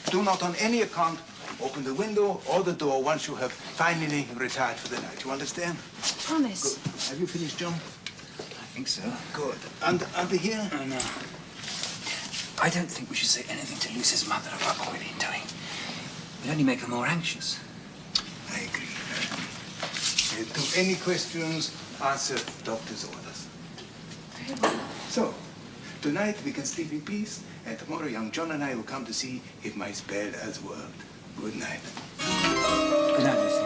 do not on any account open the window or the door once you have finally retired for the night. You understand? Promise. Good. Have you finished, John? I think so. Good. Under here? Oh, no. I don't think we should say anything to Lucy's mother about what we've been doing. We'd only make her more anxious. I agree. To any questions, answer doctor's orders. Very well. So, tonight we can sleep in peace, and tomorrow young John and I will come to see if my spell has worked. Good night. Good night, Lucy.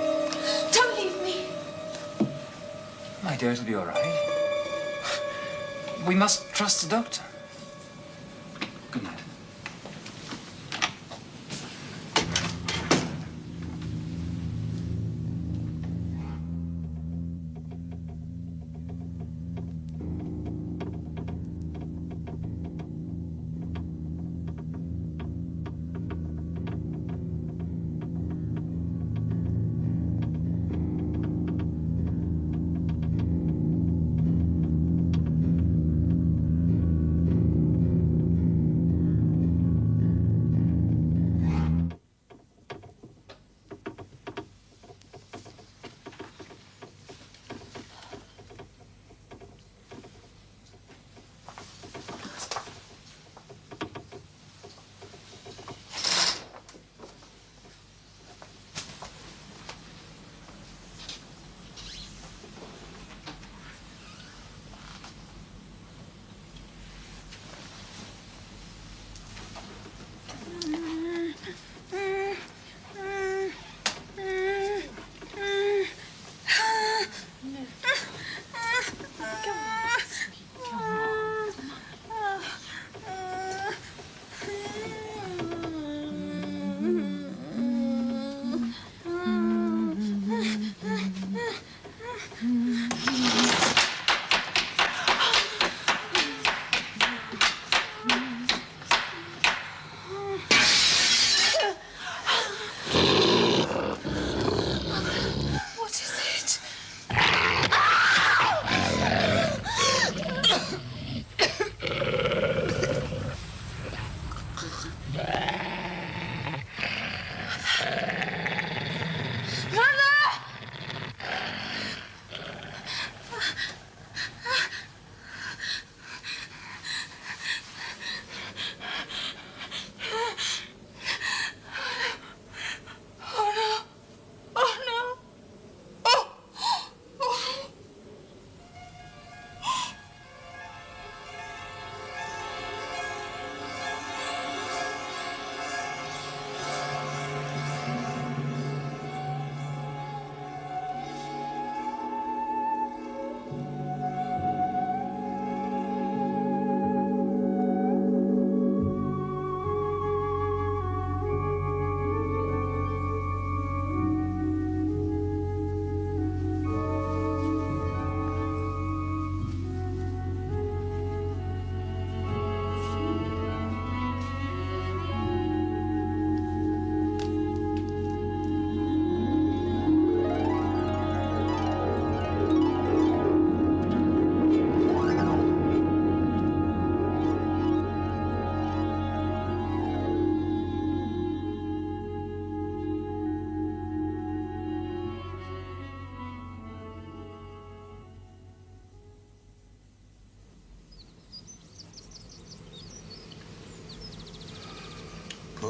Don't leave me. My dear, it'll be all right. We must trust the doctor. Good night.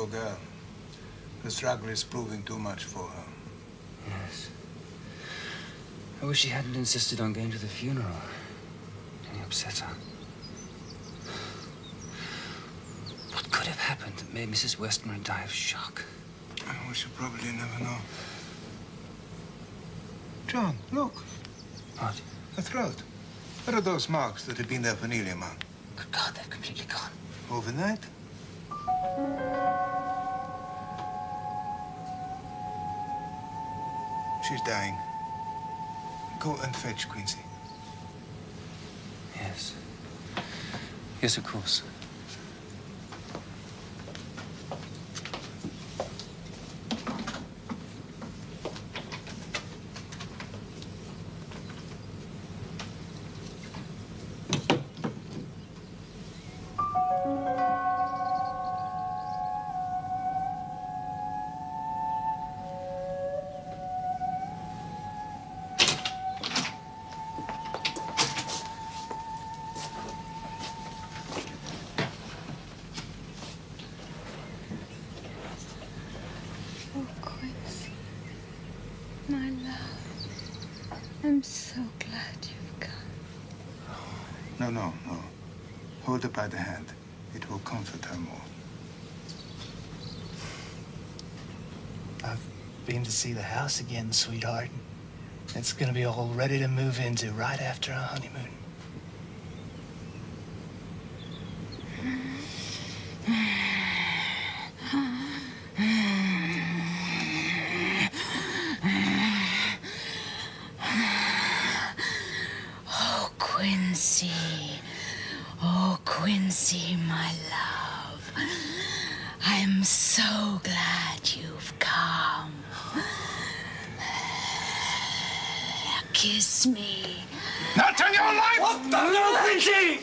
poor girl. The struggle is proving too much for her. Yes. I wish she hadn't insisted on going to the funeral. It upset her. What could have happened that made Mrs. Westmore die of shock? We shall probably never know. John, look. What? Her throat. What are those marks that have been there for nearly a month? Good God, they're completely gone. Overnight? She's dying. Go and fetch Quincy. Yes. Yes, of course. Oh, Quincy, my love, I'm so glad you've come. No, no, no. Hold her by the hand. It will comfort her more. I've been to see the house again, sweetheart. It's gonna be all ready to move into right after our honeymoon. Oh, Quincy. Oh, Quincy, my love. I'm so glad you've come. Kiss me. Not on your life! What the hell, Quincy?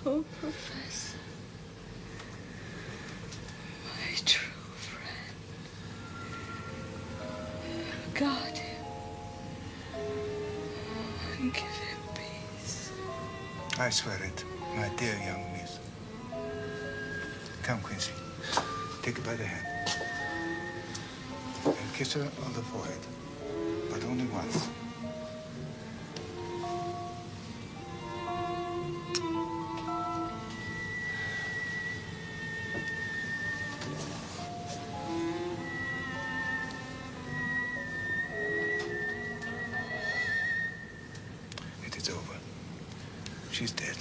Oh, Professor, my true friend, guard him and give him peace. I swear it, my dear young miss. Come, Quincy. Take her by the hand. And kiss her on the forehead, but only once. It is over. She's dead.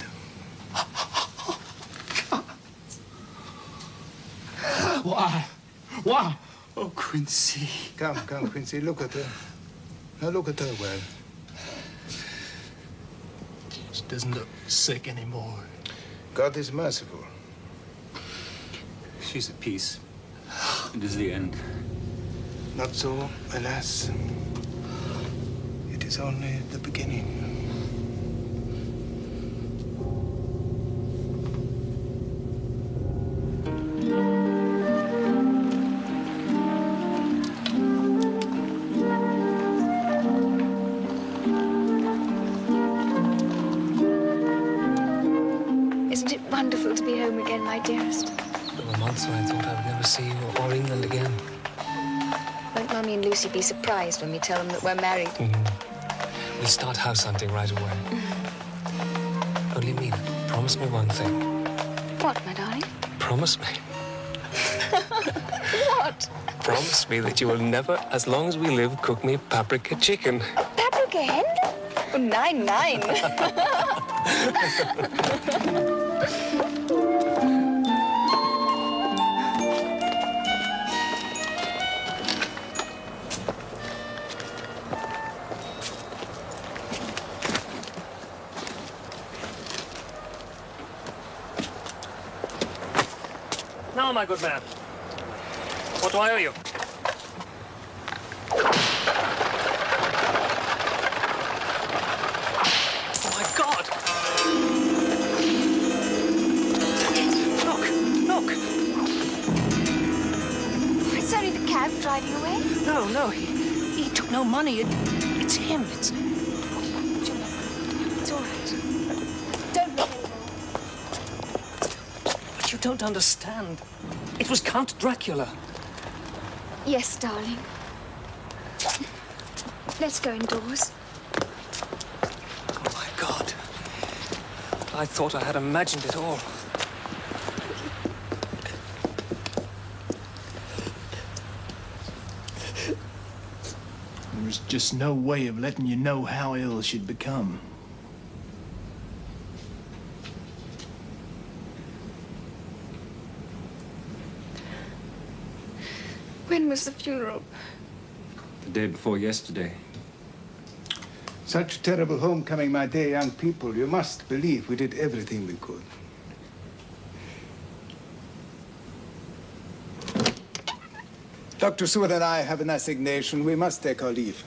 Why? Why? Oh, Quincy. Come, Quincy. Look at her. Now look at her well. She doesn't look sick anymore. God is merciful. She's at peace. It is the end. Not so, alas. It is only the beginning. Isn't it wonderful to be home again, my dearest? There were months when I thought I would never see you or England again. Won't Mummy and Lucy be surprised when we tell them that we're married? We'll start house hunting right away. Only Mina, promise me one thing. What, my darling? Promise me. What? Promise me that you will never, as long as we live, cook me paprika chicken. Paprika hen? Oh, 9-9. Now, my good man, what do I owe you? driving away? No, he took no money. It's him. It's all right. Don't look anymore. But you don't understand. It was Count Dracula. Yes, darling. Let's go indoors. Oh, my God. I thought I had imagined it all. There was just no way of letting you know how ill she'd become. When was the funeral? The day before yesterday. Such terrible homecoming, my dear young people. You must believe we did everything we could. Dr. Seward and I have an assignation. We must take our leave.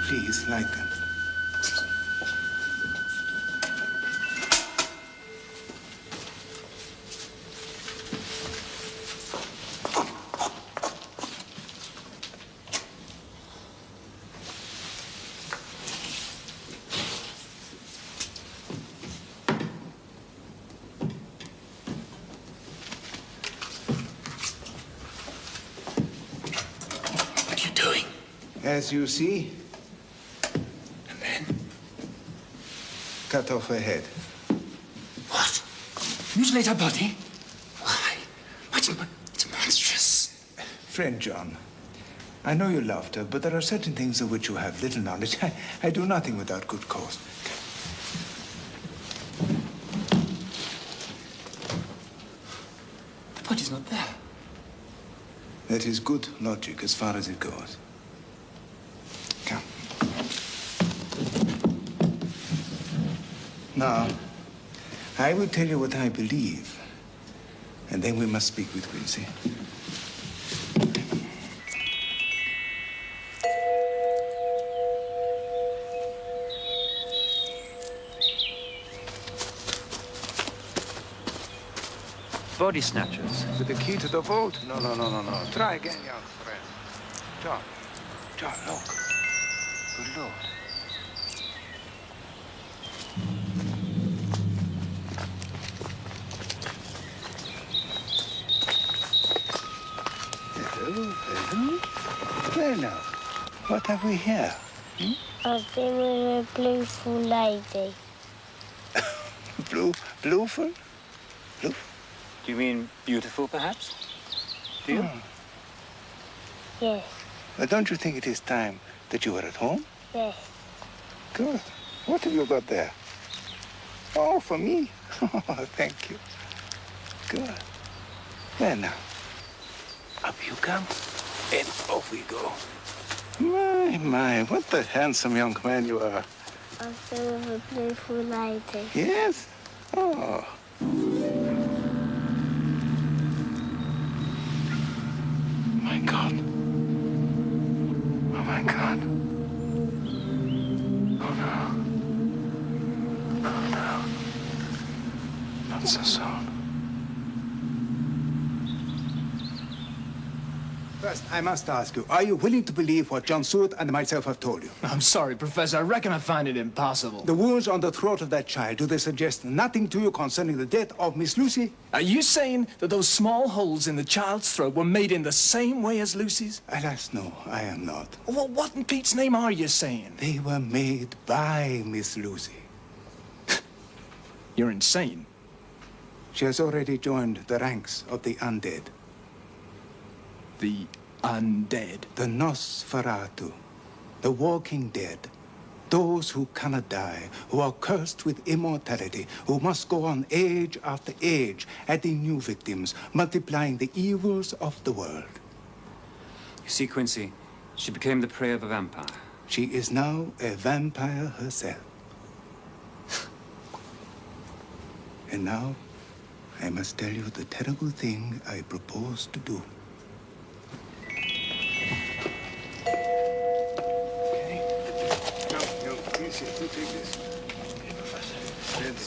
Please, light them. What are you doing? As you see, cut off her head. What? Mutilate her body? Why? It's monstrous. Friend John, I know you loved her, but there are certain things of which you have little knowledge. I do nothing without good cause. The body's not there. That is good logic as far as it goes. Come. Now, I will tell you what I believe, and then we must speak with Quincy. Body snatchers. With the key to the vault? No. Try again, young friend. John, look. Good Lord. Hello. Well now, what have we here? I've been with a blueful lady. Blueful? Do you mean beautiful, perhaps? Do you? Yes. But don't you think it is time that you were at home? Yes. Good. What have you got there? Oh, for me? Oh, thank you. Good. Well now, up you come, and off we go. My, what a handsome young man you are. I've been with a blueful lady. Yes? Oh. My God. Oh, my God. Oh, no. Oh, no. Not so soon. First, I must ask you, are you willing to believe what John Stewart and myself have told you? I'm sorry, Professor. I reckon I find it impossible. The wounds on the throat of that child, do they suggest nothing to you concerning the death of Miss Lucy? Are you saying that those small holes in the child's throat were made in the same way as Lucy's? Alas, no, I am not. Well, what in Pete's name are you saying? They were made by Miss Lucy. You're insane. She has already joined the ranks of the undead. The undead? The Nosferatu. The walking dead. Those who cannot die, who are cursed with immortality, who must go on age after age, adding new victims, multiplying the evils of the world. You see, Quincy, she became the prey of a vampire. She is now a vampire herself. And now, I must tell you the terrible thing I propose to do. Please take this. Okay, Professor. Ready.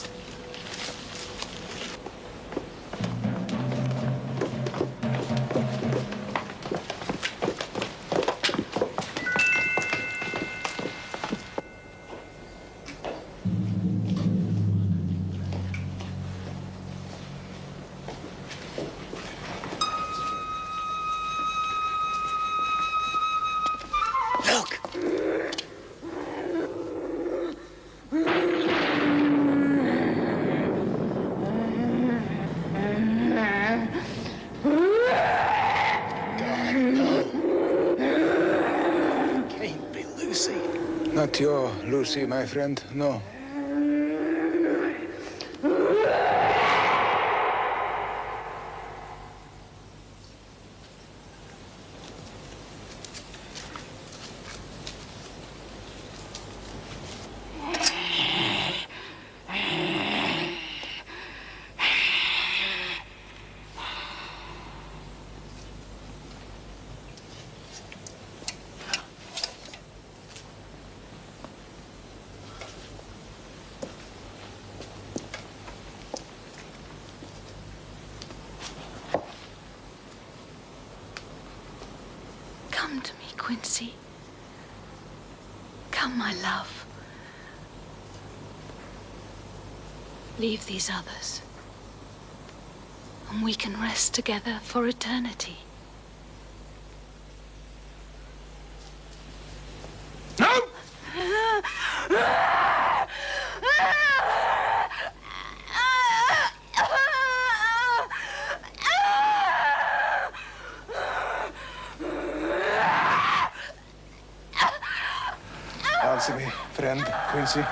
Not your Lucy, my friend, no. Come to me, Quincy. Come, my love. Leave these others, and we can rest together for eternity. No! Answer me, friend, Quincy.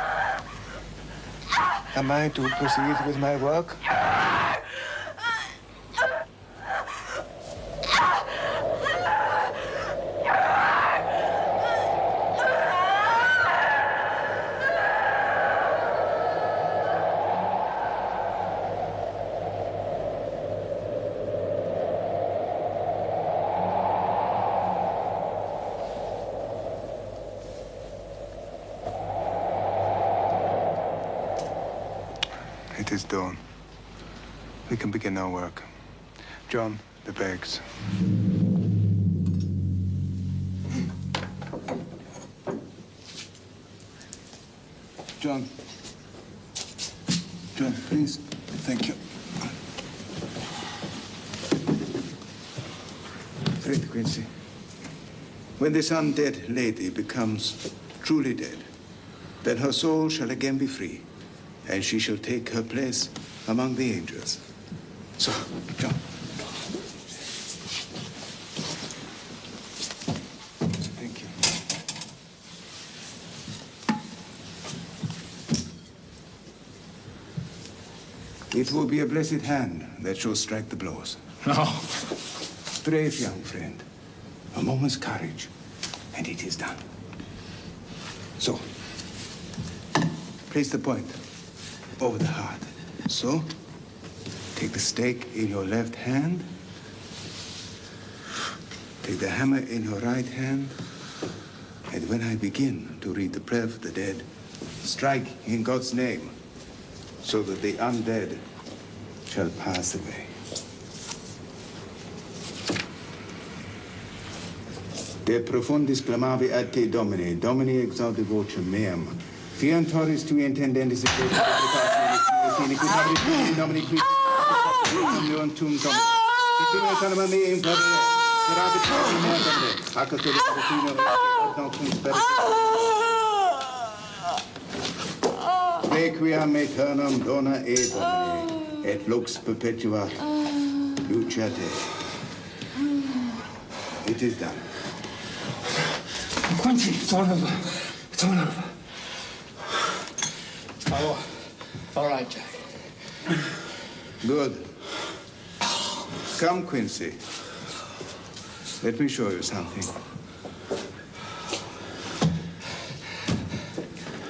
Am I to proceed with my work? It is dawn. We can begin our work. John, the bags. John. John, please. Thank you. Read, Quincy. When this undead lady becomes truly dead, then her soul shall again be free, and she shall take her place among the angels. So, John. Thank you. It will be a blessed hand that shall strike the blows. No. Brave young friend. A moment's courage, and it is done. So, place the point over the heart. So, take the stake in your left hand. Take the hammer in your right hand. And when I begin to read the prayer of the dead, strike in God's name, so that the undead shall pass away. De profundis clamavi ad te, Domine, Domini exaudi vocem meam. Fiantoris tui intendendis et precautionis, Domini qui tum Domine. Secure tanama me in favore. Serabit me Domine. Accato de fortuna non cum spera. Requiem aeternam dona e Domine, et lux perpetua lucia Dei. It is done. Quincy, it's all over. It's all over. Oh, all right, Jack. Good. Come, Quincy. Let me show you something.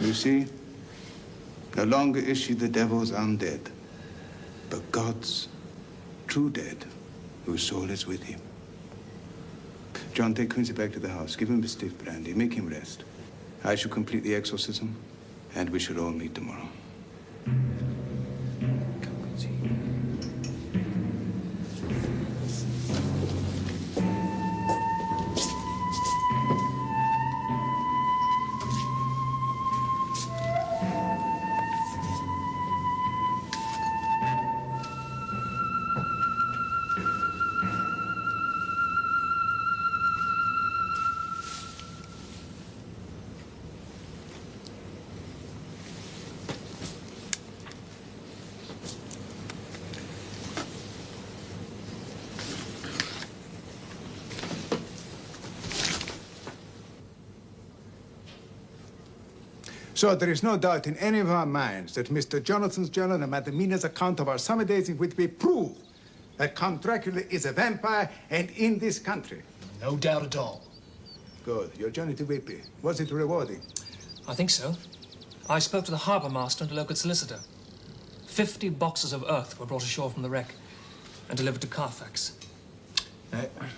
You see, no longer is she the devil's undead, but God's true dead, whose soul is with him. John, take Quincy back to the house. Give him a stiff brandy. Make him rest. I shall complete the exorcism, and we shall all meet tomorrow. So there is no doubt in any of our minds that Mr. Jonathan's journal and Madam Mina's account of our summer days in which we prove that Count Dracula is a vampire and in this country. No doubt at all. Good. Your journey to Whitby, was it rewarding? I think so. I spoke to the harbour master and a local solicitor. 50 boxes of earth were brought ashore from the wreck and delivered to Carfax.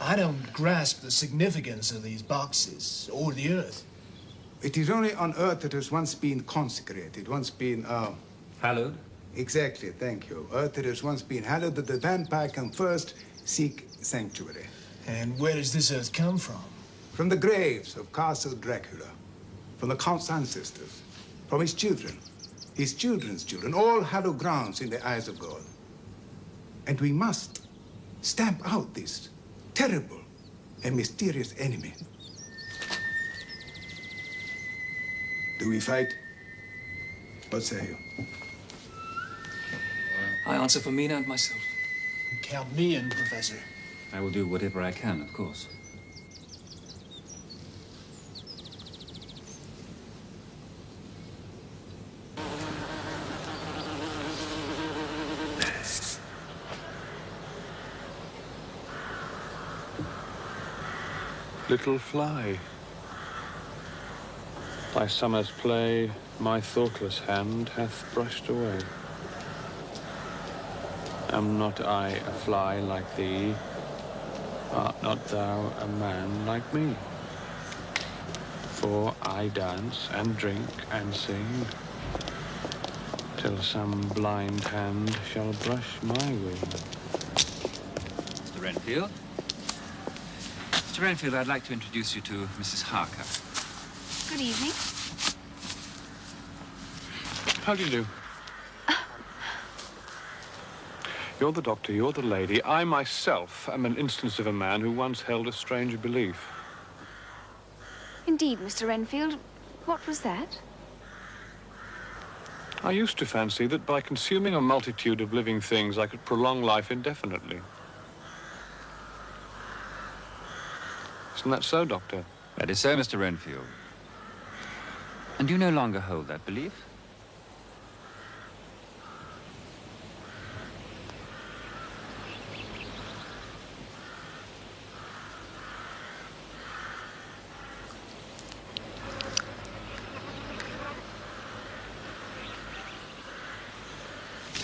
I don't grasp the significance of these boxes or the earth. It is only on earth that has once been consecrated, once been, hallowed? Exactly, thank you. Earth that has once been hallowed, that the vampire can first seek sanctuary. And where does this earth come from? From the graves of Castle Dracula, from the Count's ancestors, from his children, his children's children, all hallowed grounds in the eyes of God. And we must stamp out this terrible and mysterious enemy. Do we fight? What say you? I answer for Mina and myself. Count me in, Professor. I will do whatever I can, of course. Little fly, thy summer's play my thoughtless hand hath brushed away. Am not I a fly like thee? Art not thou a man like me? For I dance and drink and sing till some blind hand shall brush my wing. Mr. Renfield? Mr. Renfield, I'd like to introduce you to Mrs. Harker. Good evening. How do you do? You're the doctor, you're the lady. I myself am an instance of a man who once held a strange belief. Indeed, Mr. Renfield. What was that? I used to fancy that by consuming a multitude of living things, I could prolong life indefinitely. Isn't that so, Doctor? That is so, Mr. Renfield. And you no longer hold that belief?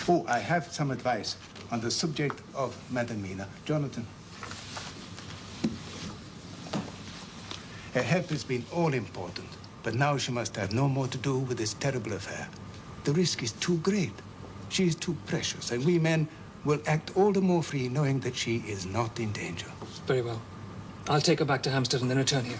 Oh, I have some advice on the subject of Madam Mina. Jonathan. Her health has been all-important, but now she must have no more to do with this terrible affair. The risk is too great. She is too precious, and we men will act all the more free knowing that she is not in danger. Very well. I'll take her back to Hampstead and then return here.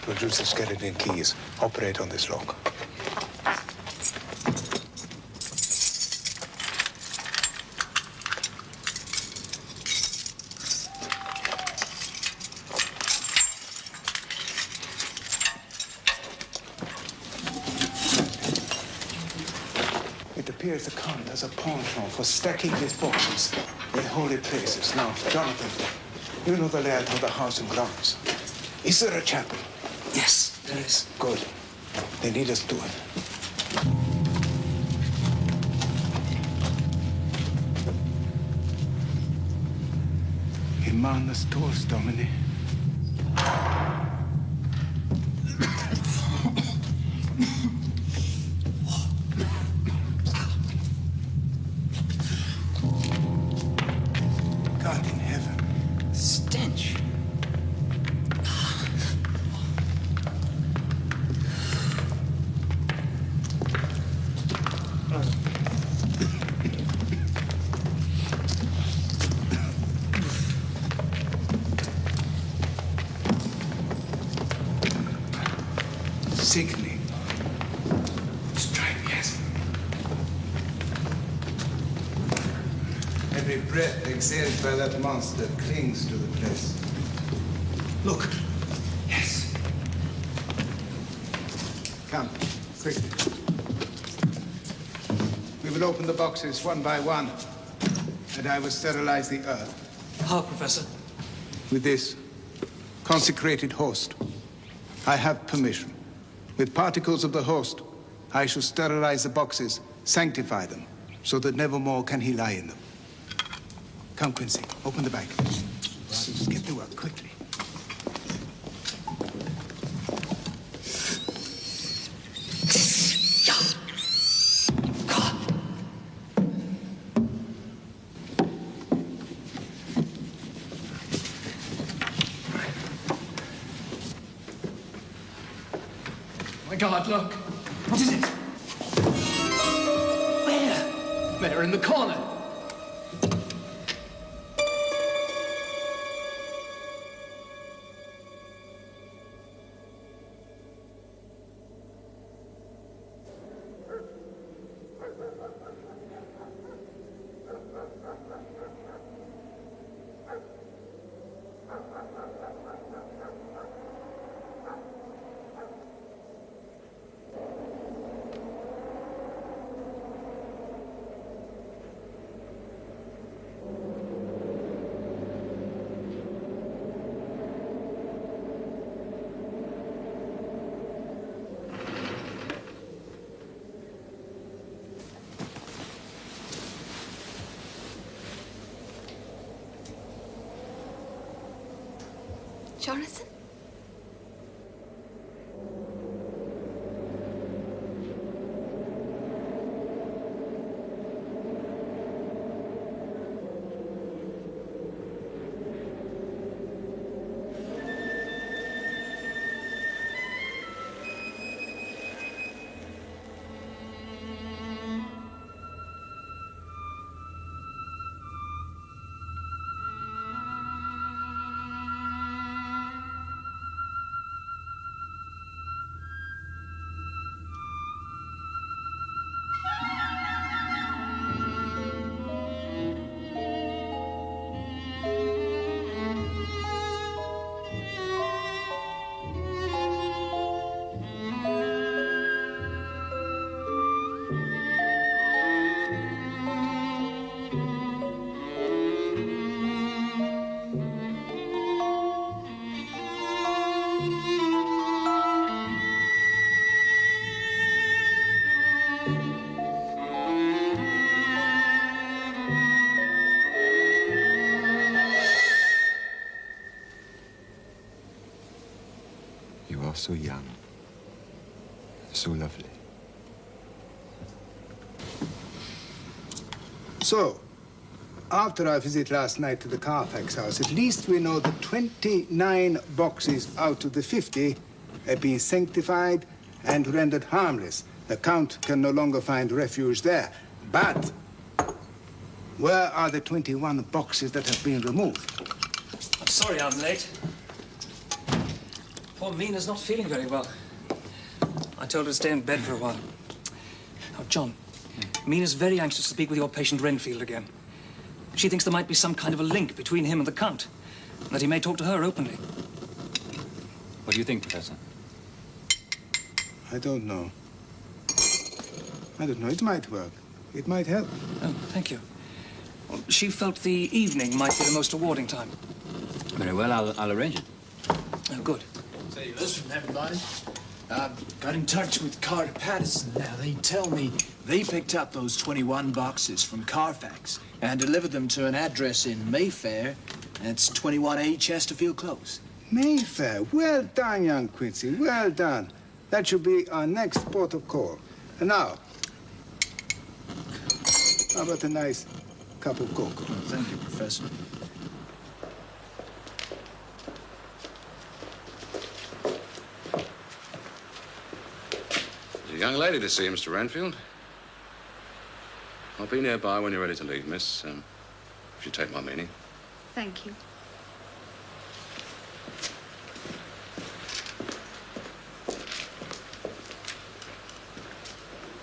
Produce the skeleton keys. Operate on this lock. It appears the Count has a penchant for stacking his boxes in holy places. Now, Jonathan, you know the layout of the house and grounds. Is there a chapel? Yes, there is. Good. They lead us to it. Immanus tuus, Domini. God in heaven. Stench. Sickening. Strike, yes. Every breath exhaled by that monster clings to the place. Look. Yes. Come, quickly. We will open the boxes one by one, and I will sterilize the earth. How, Professor? With this consecrated host, I have permission. With particles of the host, I shall sterilize the boxes, sanctify them, so that never more can he lie in them. Come, Quincy, open the bag. Just get to work, quickly. My God, look. What is it? Where? There, in the corner. Jonathan? so young, so lovely. So, after our visit last night to the Carfax house, at least we know that 29 boxes out of the 50 have been sanctified and rendered harmless. The Count can no longer find refuge there. But where are the 21 boxes that have been removed? I'm sorry I'm late. Poor Mina's not feeling very well. I told her to stay in bed for a while. Now, John, Mina's very anxious to speak with your patient Renfield again. She thinks there might be some kind of a link between him and the Count, and that he may talk to her openly. What do you think, Professor? I don't know. I don't know. It might work. It might help. Oh, thank you. Well, she felt the evening might be the most rewarding time. Very well, I'll arrange it. Oh, good. Say, listen, everybody. Got in touch with Carter Patterson now. They tell me they picked up those 21 boxes from Carfax and delivered them to an address in Mayfair. That's 21A Chesterfield Close. Mayfair. Well done, young Quincy. Well done. That should be our next port of call. And now, how about a nice cup of cocoa? Oh, thank you, Professor. There's a young lady to see you, Mr. Renfield. I'll be nearby when you're ready to leave, miss, if you take my meaning. Thank you.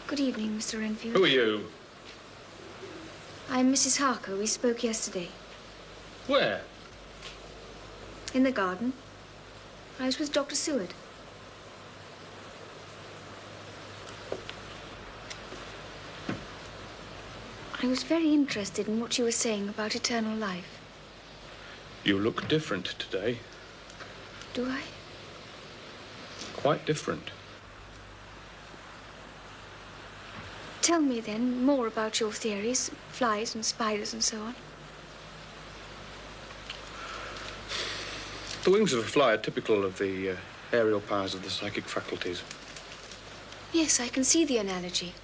Good evening, Mr. Renfield. Who are you? I'm Mrs. Harker. We spoke yesterday. Where? In the garden. I was with Dr. Seward. I was very interested in what you were saying about eternal life. You look different today. Do I? Quite different. Tell me, then, more about your theories, flies and spiders and so on. The wings of a fly are typical of the aerial powers of the psychic faculties. Yes, I can see the analogy.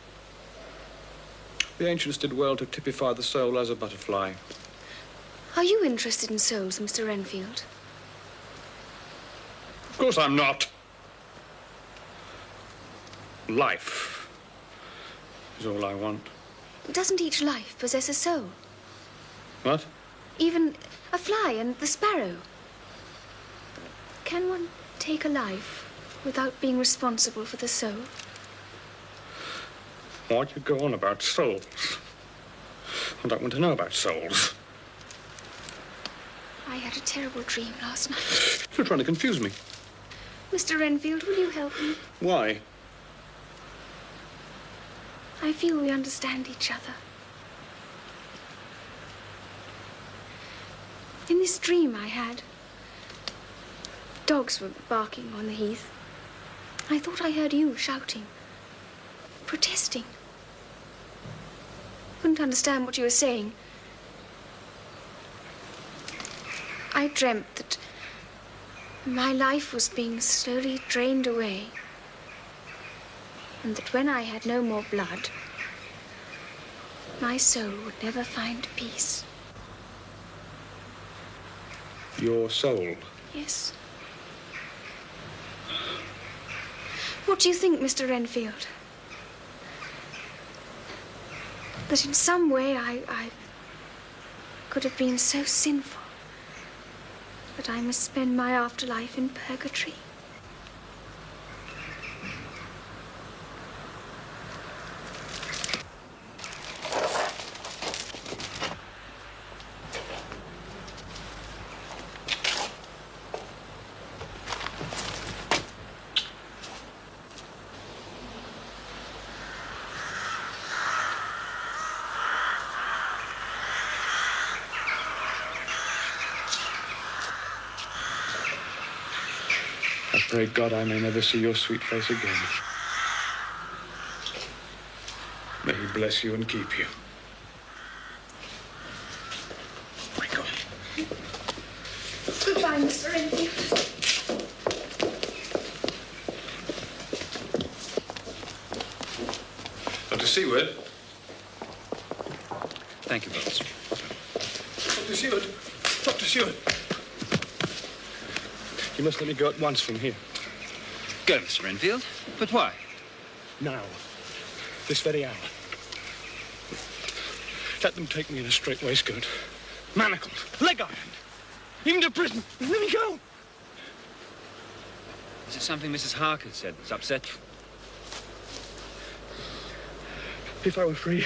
The ancients did well to typify the soul as a butterfly. Are you interested in souls, Mr. Renfield? Of course I'm not. Life is all I want. Doesn't each life possess a soul? What? Even a fly and the sparrow. Can one take a life without being responsible for the soul? Why do you go on about souls? I don't want to know about souls. I had a terrible dream last night. You're trying to confuse me. Mr. Renfield, will you help me? Why? I feel we understand each other. In this dream I had, dogs were barking on the heath. I thought I heard you shouting, protesting. Couldn't understand what you were saying. I dreamt that my life was being slowly drained away, and that when I had no more blood, my soul would never find peace. Your soul? Yes. What do you think, Mr. Renfield? That in some way I could have been so sinful that I must spend my afterlife in purgatory? I pray God I may never see your sweet face again. May he bless you and keep you. Goodbye, Mr. Renfield. Seward. Thank you, Bowles. Dr. Seward. Dr. Seward. You must let me go at once from here. Go, Mr. Renfield. But why? Now. This very hour. Let them take me in a straight waistcoat. Manacled. Leg ironed. Even to prison. Let me go. Is it something Mrs. Harker said that's upset you? If I were free,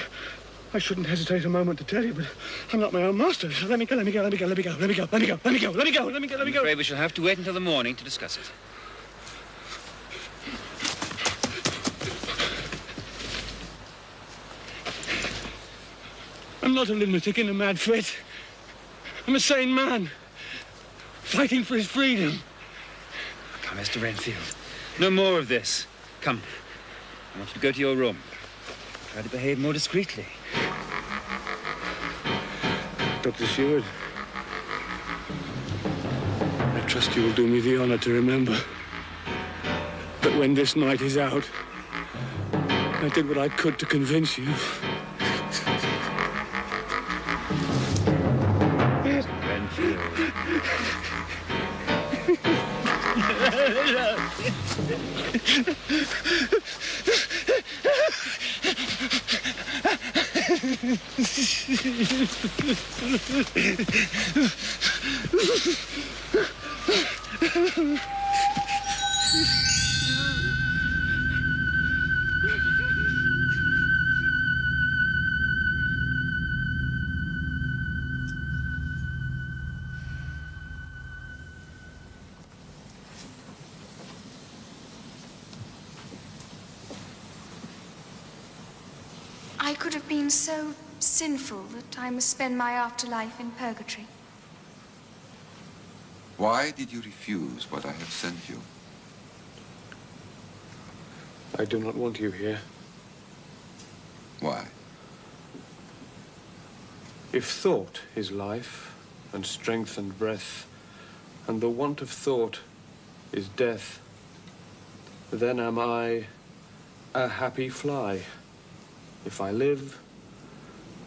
I shouldn't hesitate a moment to tell you, but I'm not my own master. So let me go, let me go, let me go, let me go, let me go, let me go, let me go, let me go, let me go, let me go. I'm afraid we shall have to wait until the morning to discuss it. I'm not a lunatic in a mad fit. I'm a sane man, fighting for his freedom. Come, Mr. Renfield. No more of this. Come. I want you to go to your room. Try to behave more discreetly. Dr. Seward, I trust you will do me the honor to remember that when this night is out, I did what I could to convince you. I could have been so sinful that I must spend my afterlife in purgatory. Why did you refuse what I have sent you? I do not want you here. Why? If thought is life, and strength and breath, and the want of thought is death, then am I a happy fly, if I live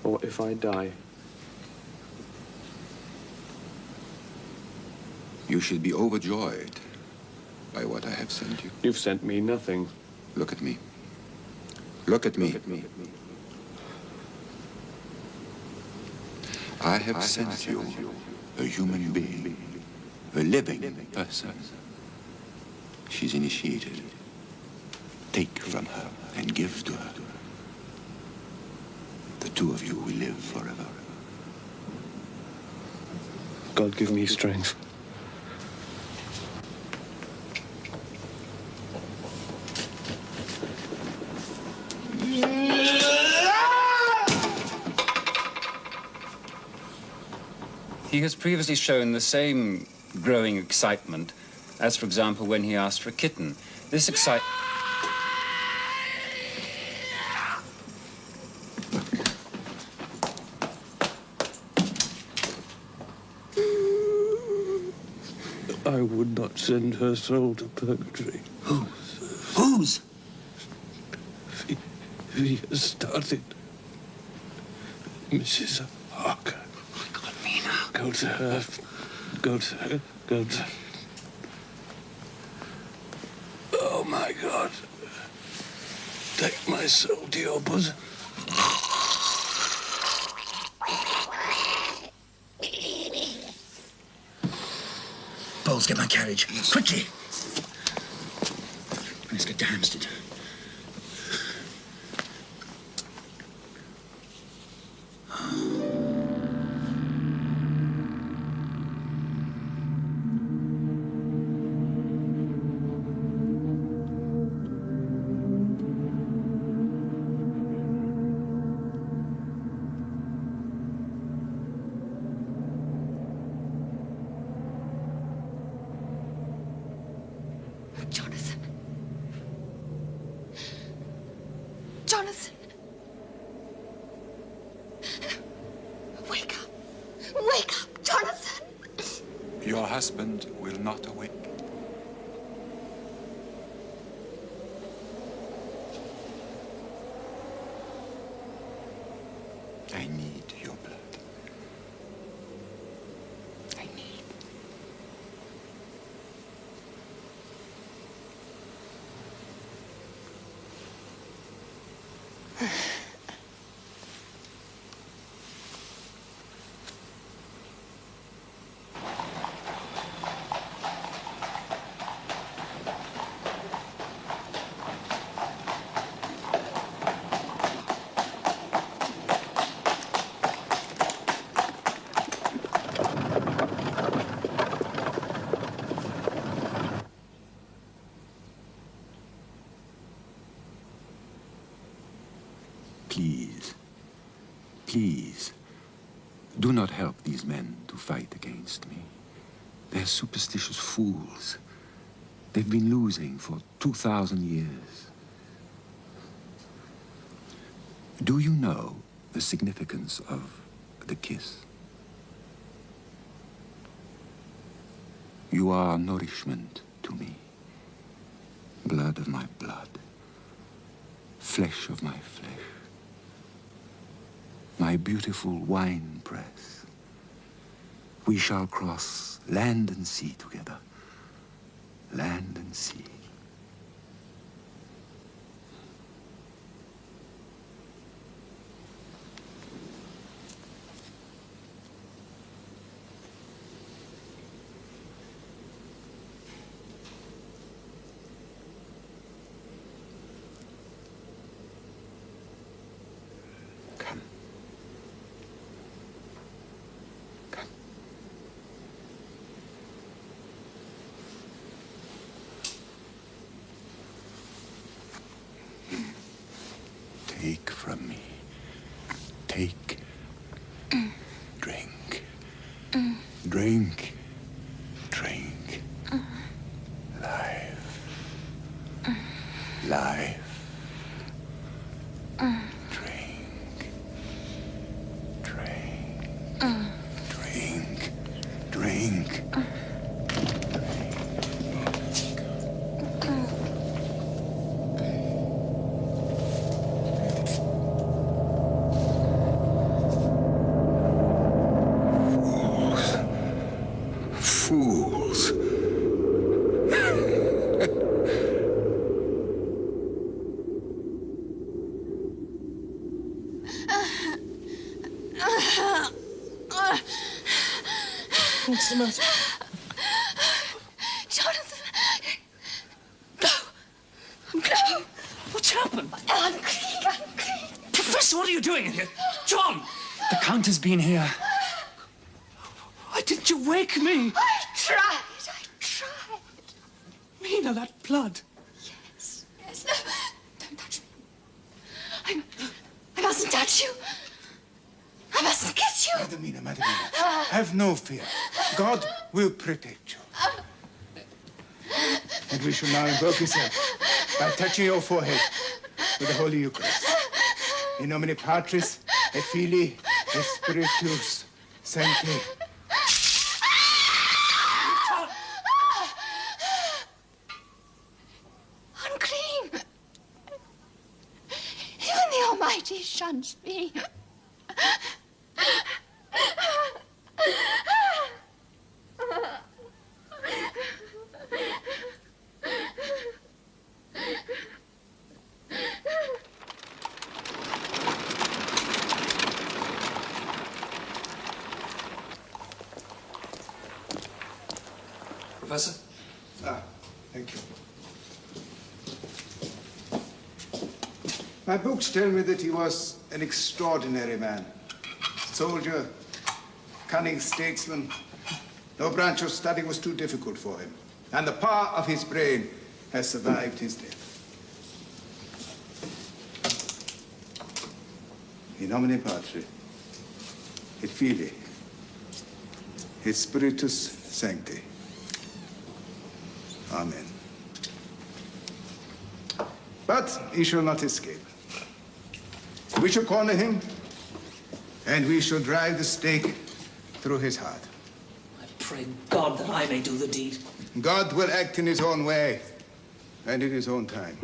or if I die. You should be overjoyed by what I have sent you. You've sent me nothing. Look at me. Look at me. I have sent you a human being, a living person. She's initiated. Take from her and give to her. The two of you will live forever. God give me strength. He has previously shown the same growing excitement as, for example, when he asked for a kitten. This excitement... I would not send her soul to purgatory. Whose? He has started. Mrs. Harker. Oh, God, Mina. Go to her. Go to her. Go to her. Oh, my God. Take my soul to your bosom. Bowles, get my carriage. Quickly. Let's get to Hampstead. Jonathan! Wake up! Wake up, Jonathan! Your husband will not awake. Please, do not help these men to fight against me. They're superstitious fools. They've been losing for 2,000 years. Do you know the significance of the kiss? You are nourishment to me, blood of my blood, flesh of my flesh, my beautiful wine press. We shall cross land and sea together, land and sea. Take from me. Take. Drink. Drink. Drink. Life. Life. Drink. Drink. Drink. Drink. Fools. What's the matter? Jonathan! No! I'm clean. What's happened? I'm clean. I'm clean. Professor, what are you doing in here? John! The Count has been here. Why didn't you wake me? I tried. Mina, that blood. Yes. No. Don't touch me. I mustn't touch you. I mustn't kiss you. Madamina, Madamina, have no fear. God will protect you. And we shall now invoke his help by touching your forehead with the Holy Eucharist. In nomine Patris et Filii et Spiritus Sancti. Unclean. Even the Almighty shuns me. Professor? Thank you. My books tell me that he was an extraordinary man. Soldier, cunning statesman. No branch of study was too difficult for him. And the power of his brain has survived his death. In nomine Patri, et Filii, et Spiritus Sancti. Amen. But he shall not escape. We shall corner him, and we shall drive the stake through his heart. I pray God that I may do the deed. God will act in his own way and in his own time.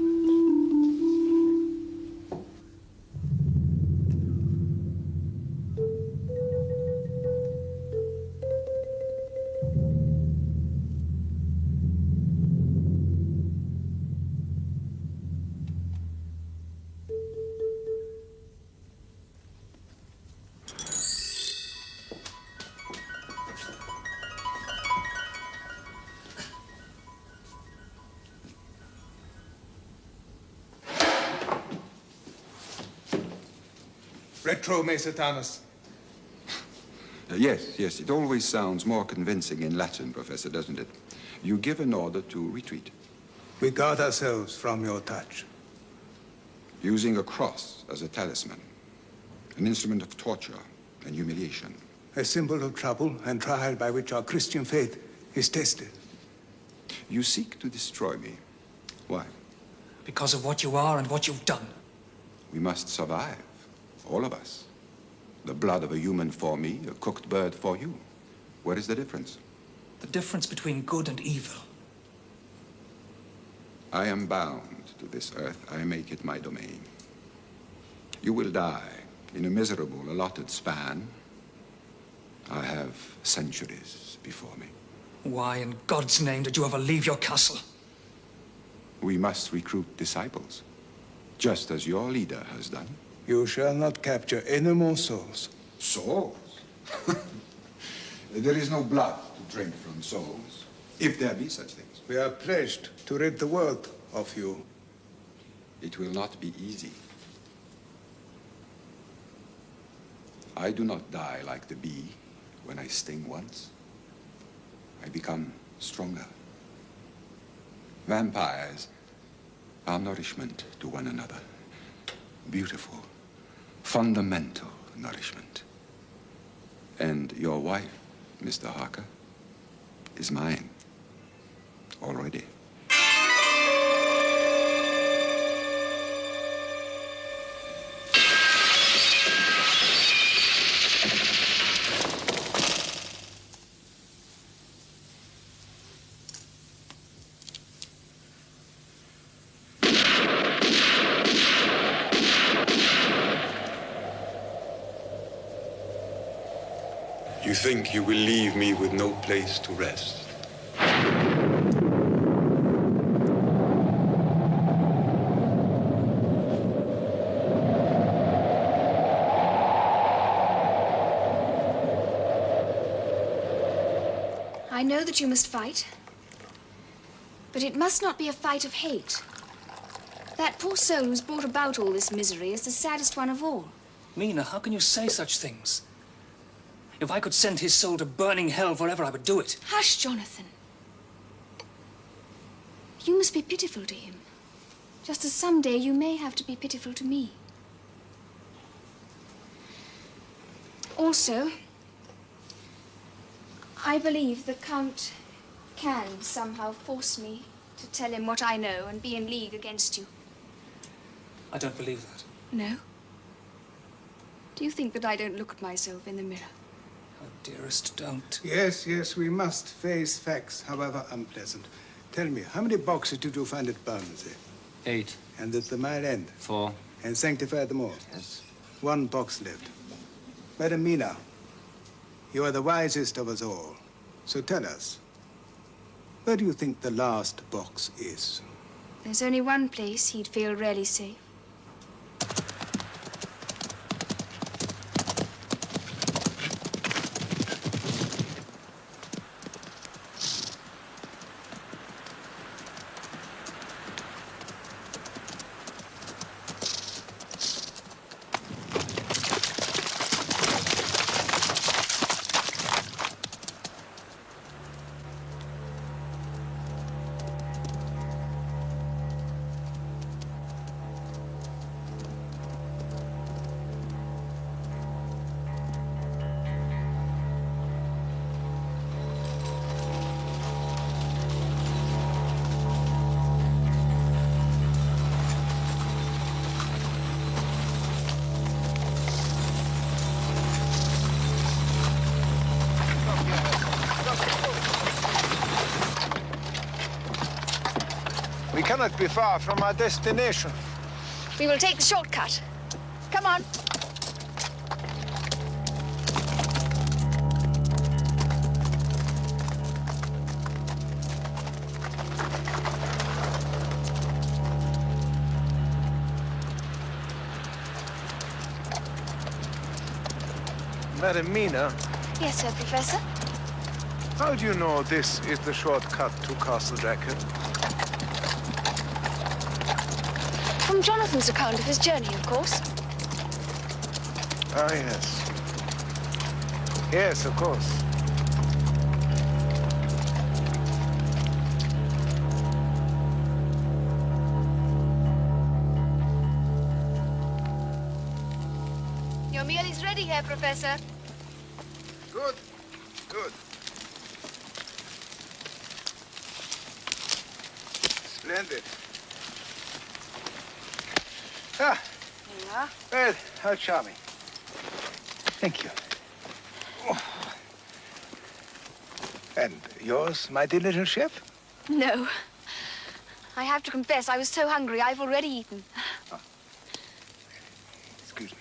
Retro me Satanus. Yes, it always sounds more convincing in Latin, Professor, doesn't it? You give an order to retreat. We guard ourselves from your touch. Using a cross as a talisman. An instrument of torture and humiliation. A symbol of trouble and trial by which our Christian faith is tested. You seek to destroy me. Why? Because of what you are and what you've done. We must survive. All of us. The blood of a human for me, a cooked bird for you. Where is the difference? The difference between good and evil. I am bound to this earth. I make it my domain. You will die in a miserable, allotted span. I have centuries before me. Why in God's name did you ever leave your castle? We must recruit disciples, just as your leader has done. You shall not capture any more souls. Souls? There is no blood to drink from souls, if there be such things. We are pledged to rid the world of you. It will not be easy. I do not die like the bee when I sting once. I become stronger. Vampires are nourishment to one another. Beautiful, fundamental nourishment. And your wife, Mr. Harker, is mine already. You think you will leave me with no place to rest? I know that you must fight, but it must not be a fight of hate. That poor soul who's brought about all this misery is the saddest one of all. Mina, how can you say such things? If I could send his soul to burning hell forever, I would do it. Hush, Jonathan. You must be pitiful to him, just as someday you may have to be pitiful to me. Also, I believe the Count can somehow force me to tell him what I know and be in league against you. I don't believe that. No? Do you think that I don't look at myself in the mirror? Oh, dearest, don't. Yes, yes, we must face facts, however unpleasant. Tell me, how many boxes did you find at Bermondsey? 8. And at the Mile End? 4. And sanctified them all? Yes. 1 box left. Madam Mina, you are the wisest of us all. So tell us, where do you think the last box is? There's only one place he'd feel really safe. We cannot be far from our destination. We will take the shortcut. Come on. Madam Mina, Yes, sir, Professor. how do you know this is the shortcut to Castle Dracula? From Jonathan's account of his journey, of course. Ah, yes. Yes, of course. You're Your meal is ready, Herr Professor. Good, good. Splendid. Ah, Here you are. well, how charming. Thank you. Oh. And yours, my dear little chef? No. I have to confess, I was so hungry, I've already eaten. Oh. Excuse me.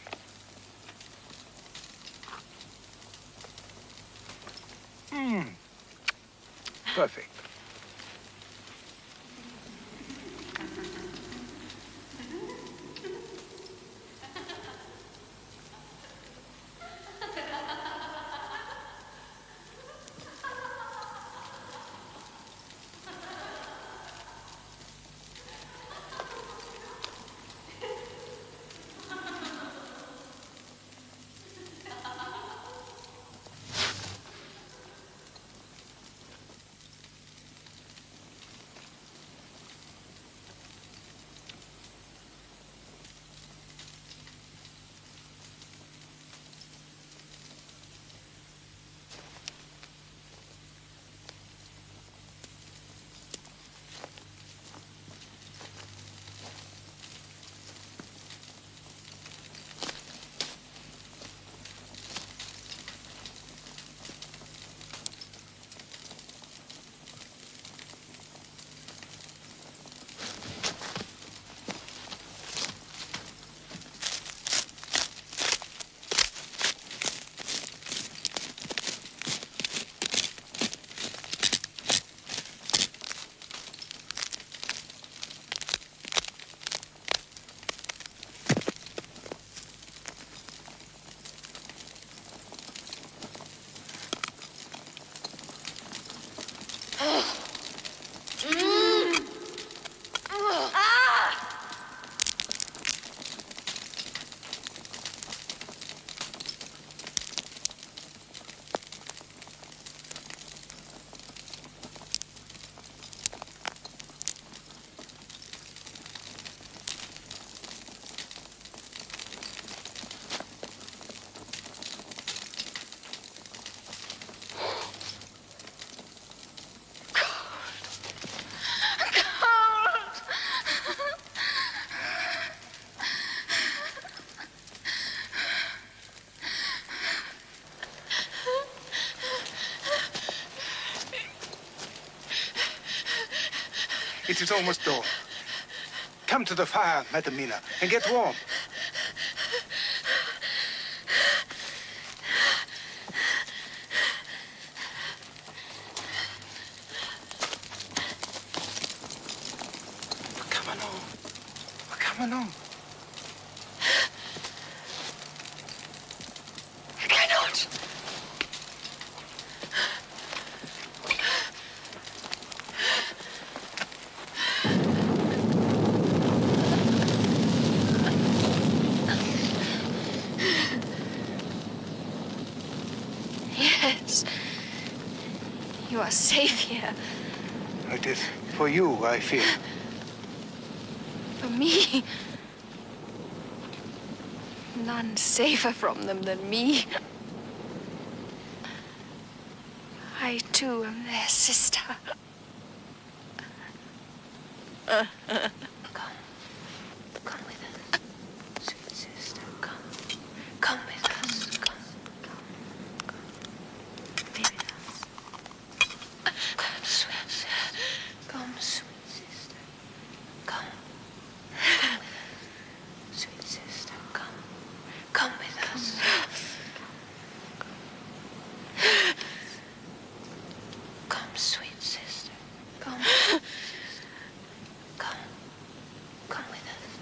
Perfect. It is almost dawn. Come to the fire, Madam Mina, and get warm. Come along. Come along. I cannot. Yes. You are safe here. It is for you, I fear. For me. None safer from them than me. I, too, am their sister. Come. Come with us. Sweet sister, come. Come with us. Come. Be with us. Come, sweet sister. Come, sweet sister. Come. Come with us. Sweet sister, come. Come with us. Come, sweet sister. Come. Come. Come with us.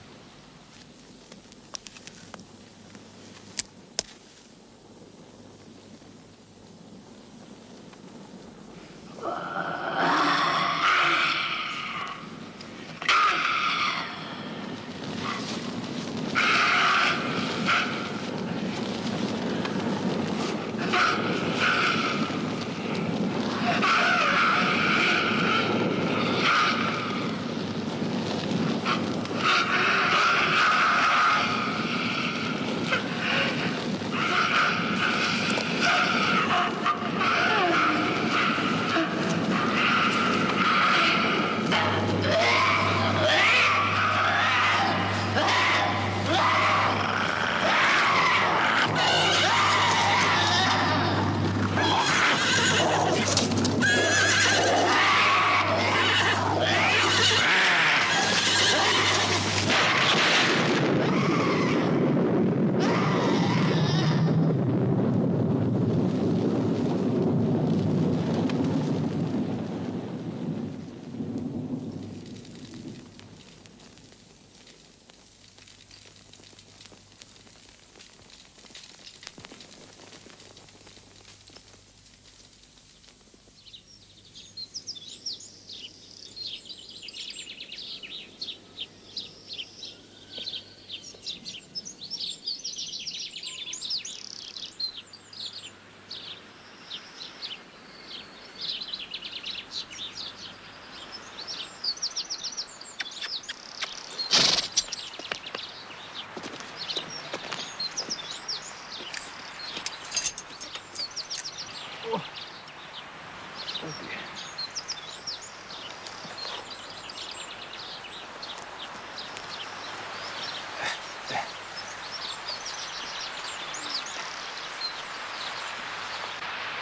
dear.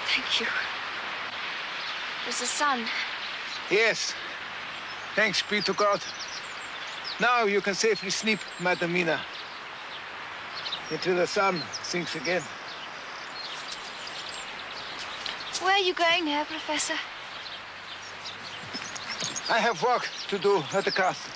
Thank you. There's the sun. Yes. Thanks be to God. Now you can safely sleep, Madam Mina. Until the sun sinks again. Where are you going, Herr Professor? I have work to do at the castle.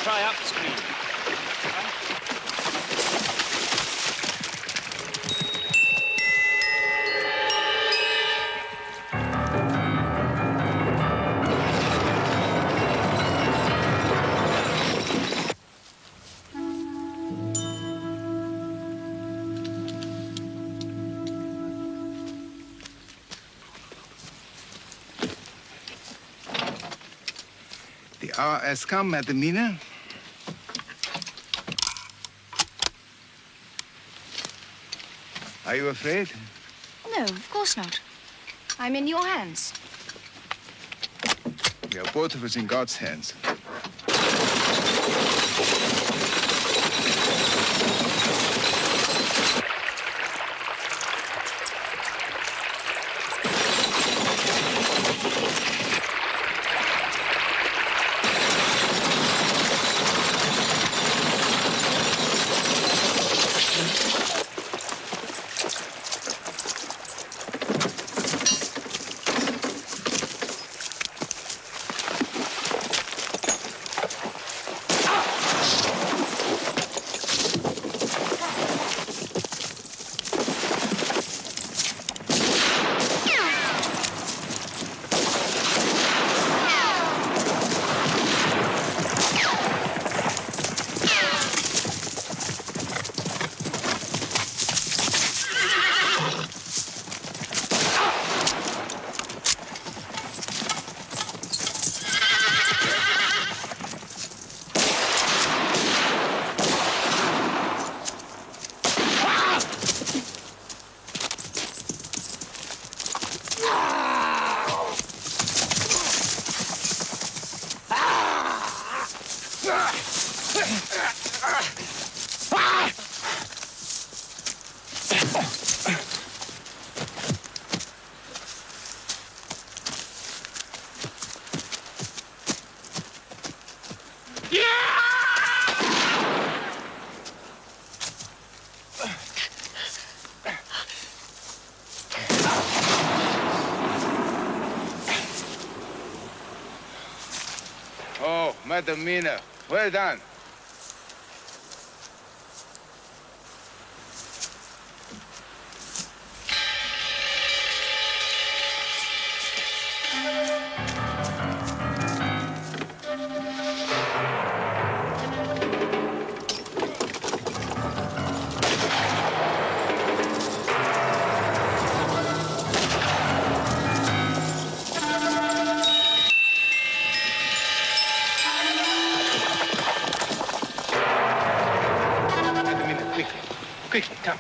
Try up the screen. The hour has come, Madam Mina. Are you afraid? No, of course not. I'm in your hands. We are both of us in God's hands. Madam Mina. Well done. Madam Mina, quickly. Quickly, come.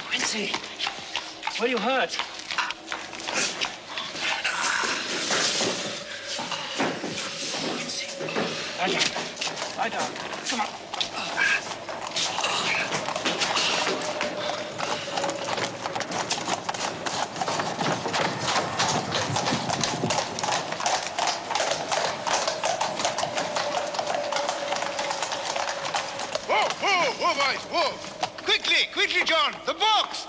Quincy, where are you hurt? Quincy, lie down. Lie down. Come on. Whoa, boys, whoa! Quickly, quickly, John, the box!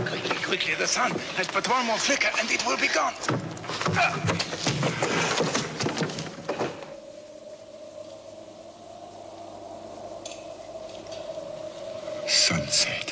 Quickly, quickly, the sun has but one more flicker and it will be gone. Sunset.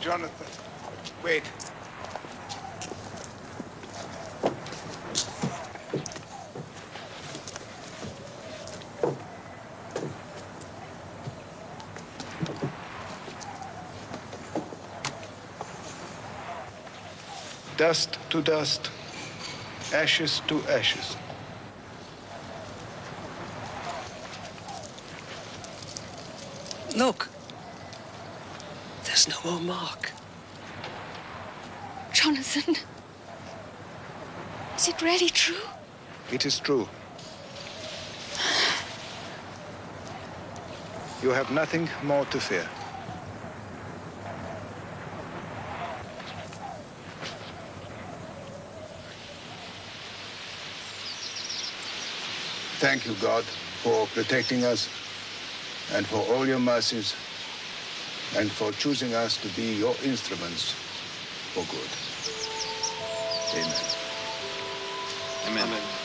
Jonathan, wait. Dust to dust, ashes to ashes. Look. There's no more mark. Jonathan, is it really true? It is true. You have nothing more to fear. thank you, God, for protecting us and for all your mercies and for choosing us to be your instruments for good. Amen. Amen.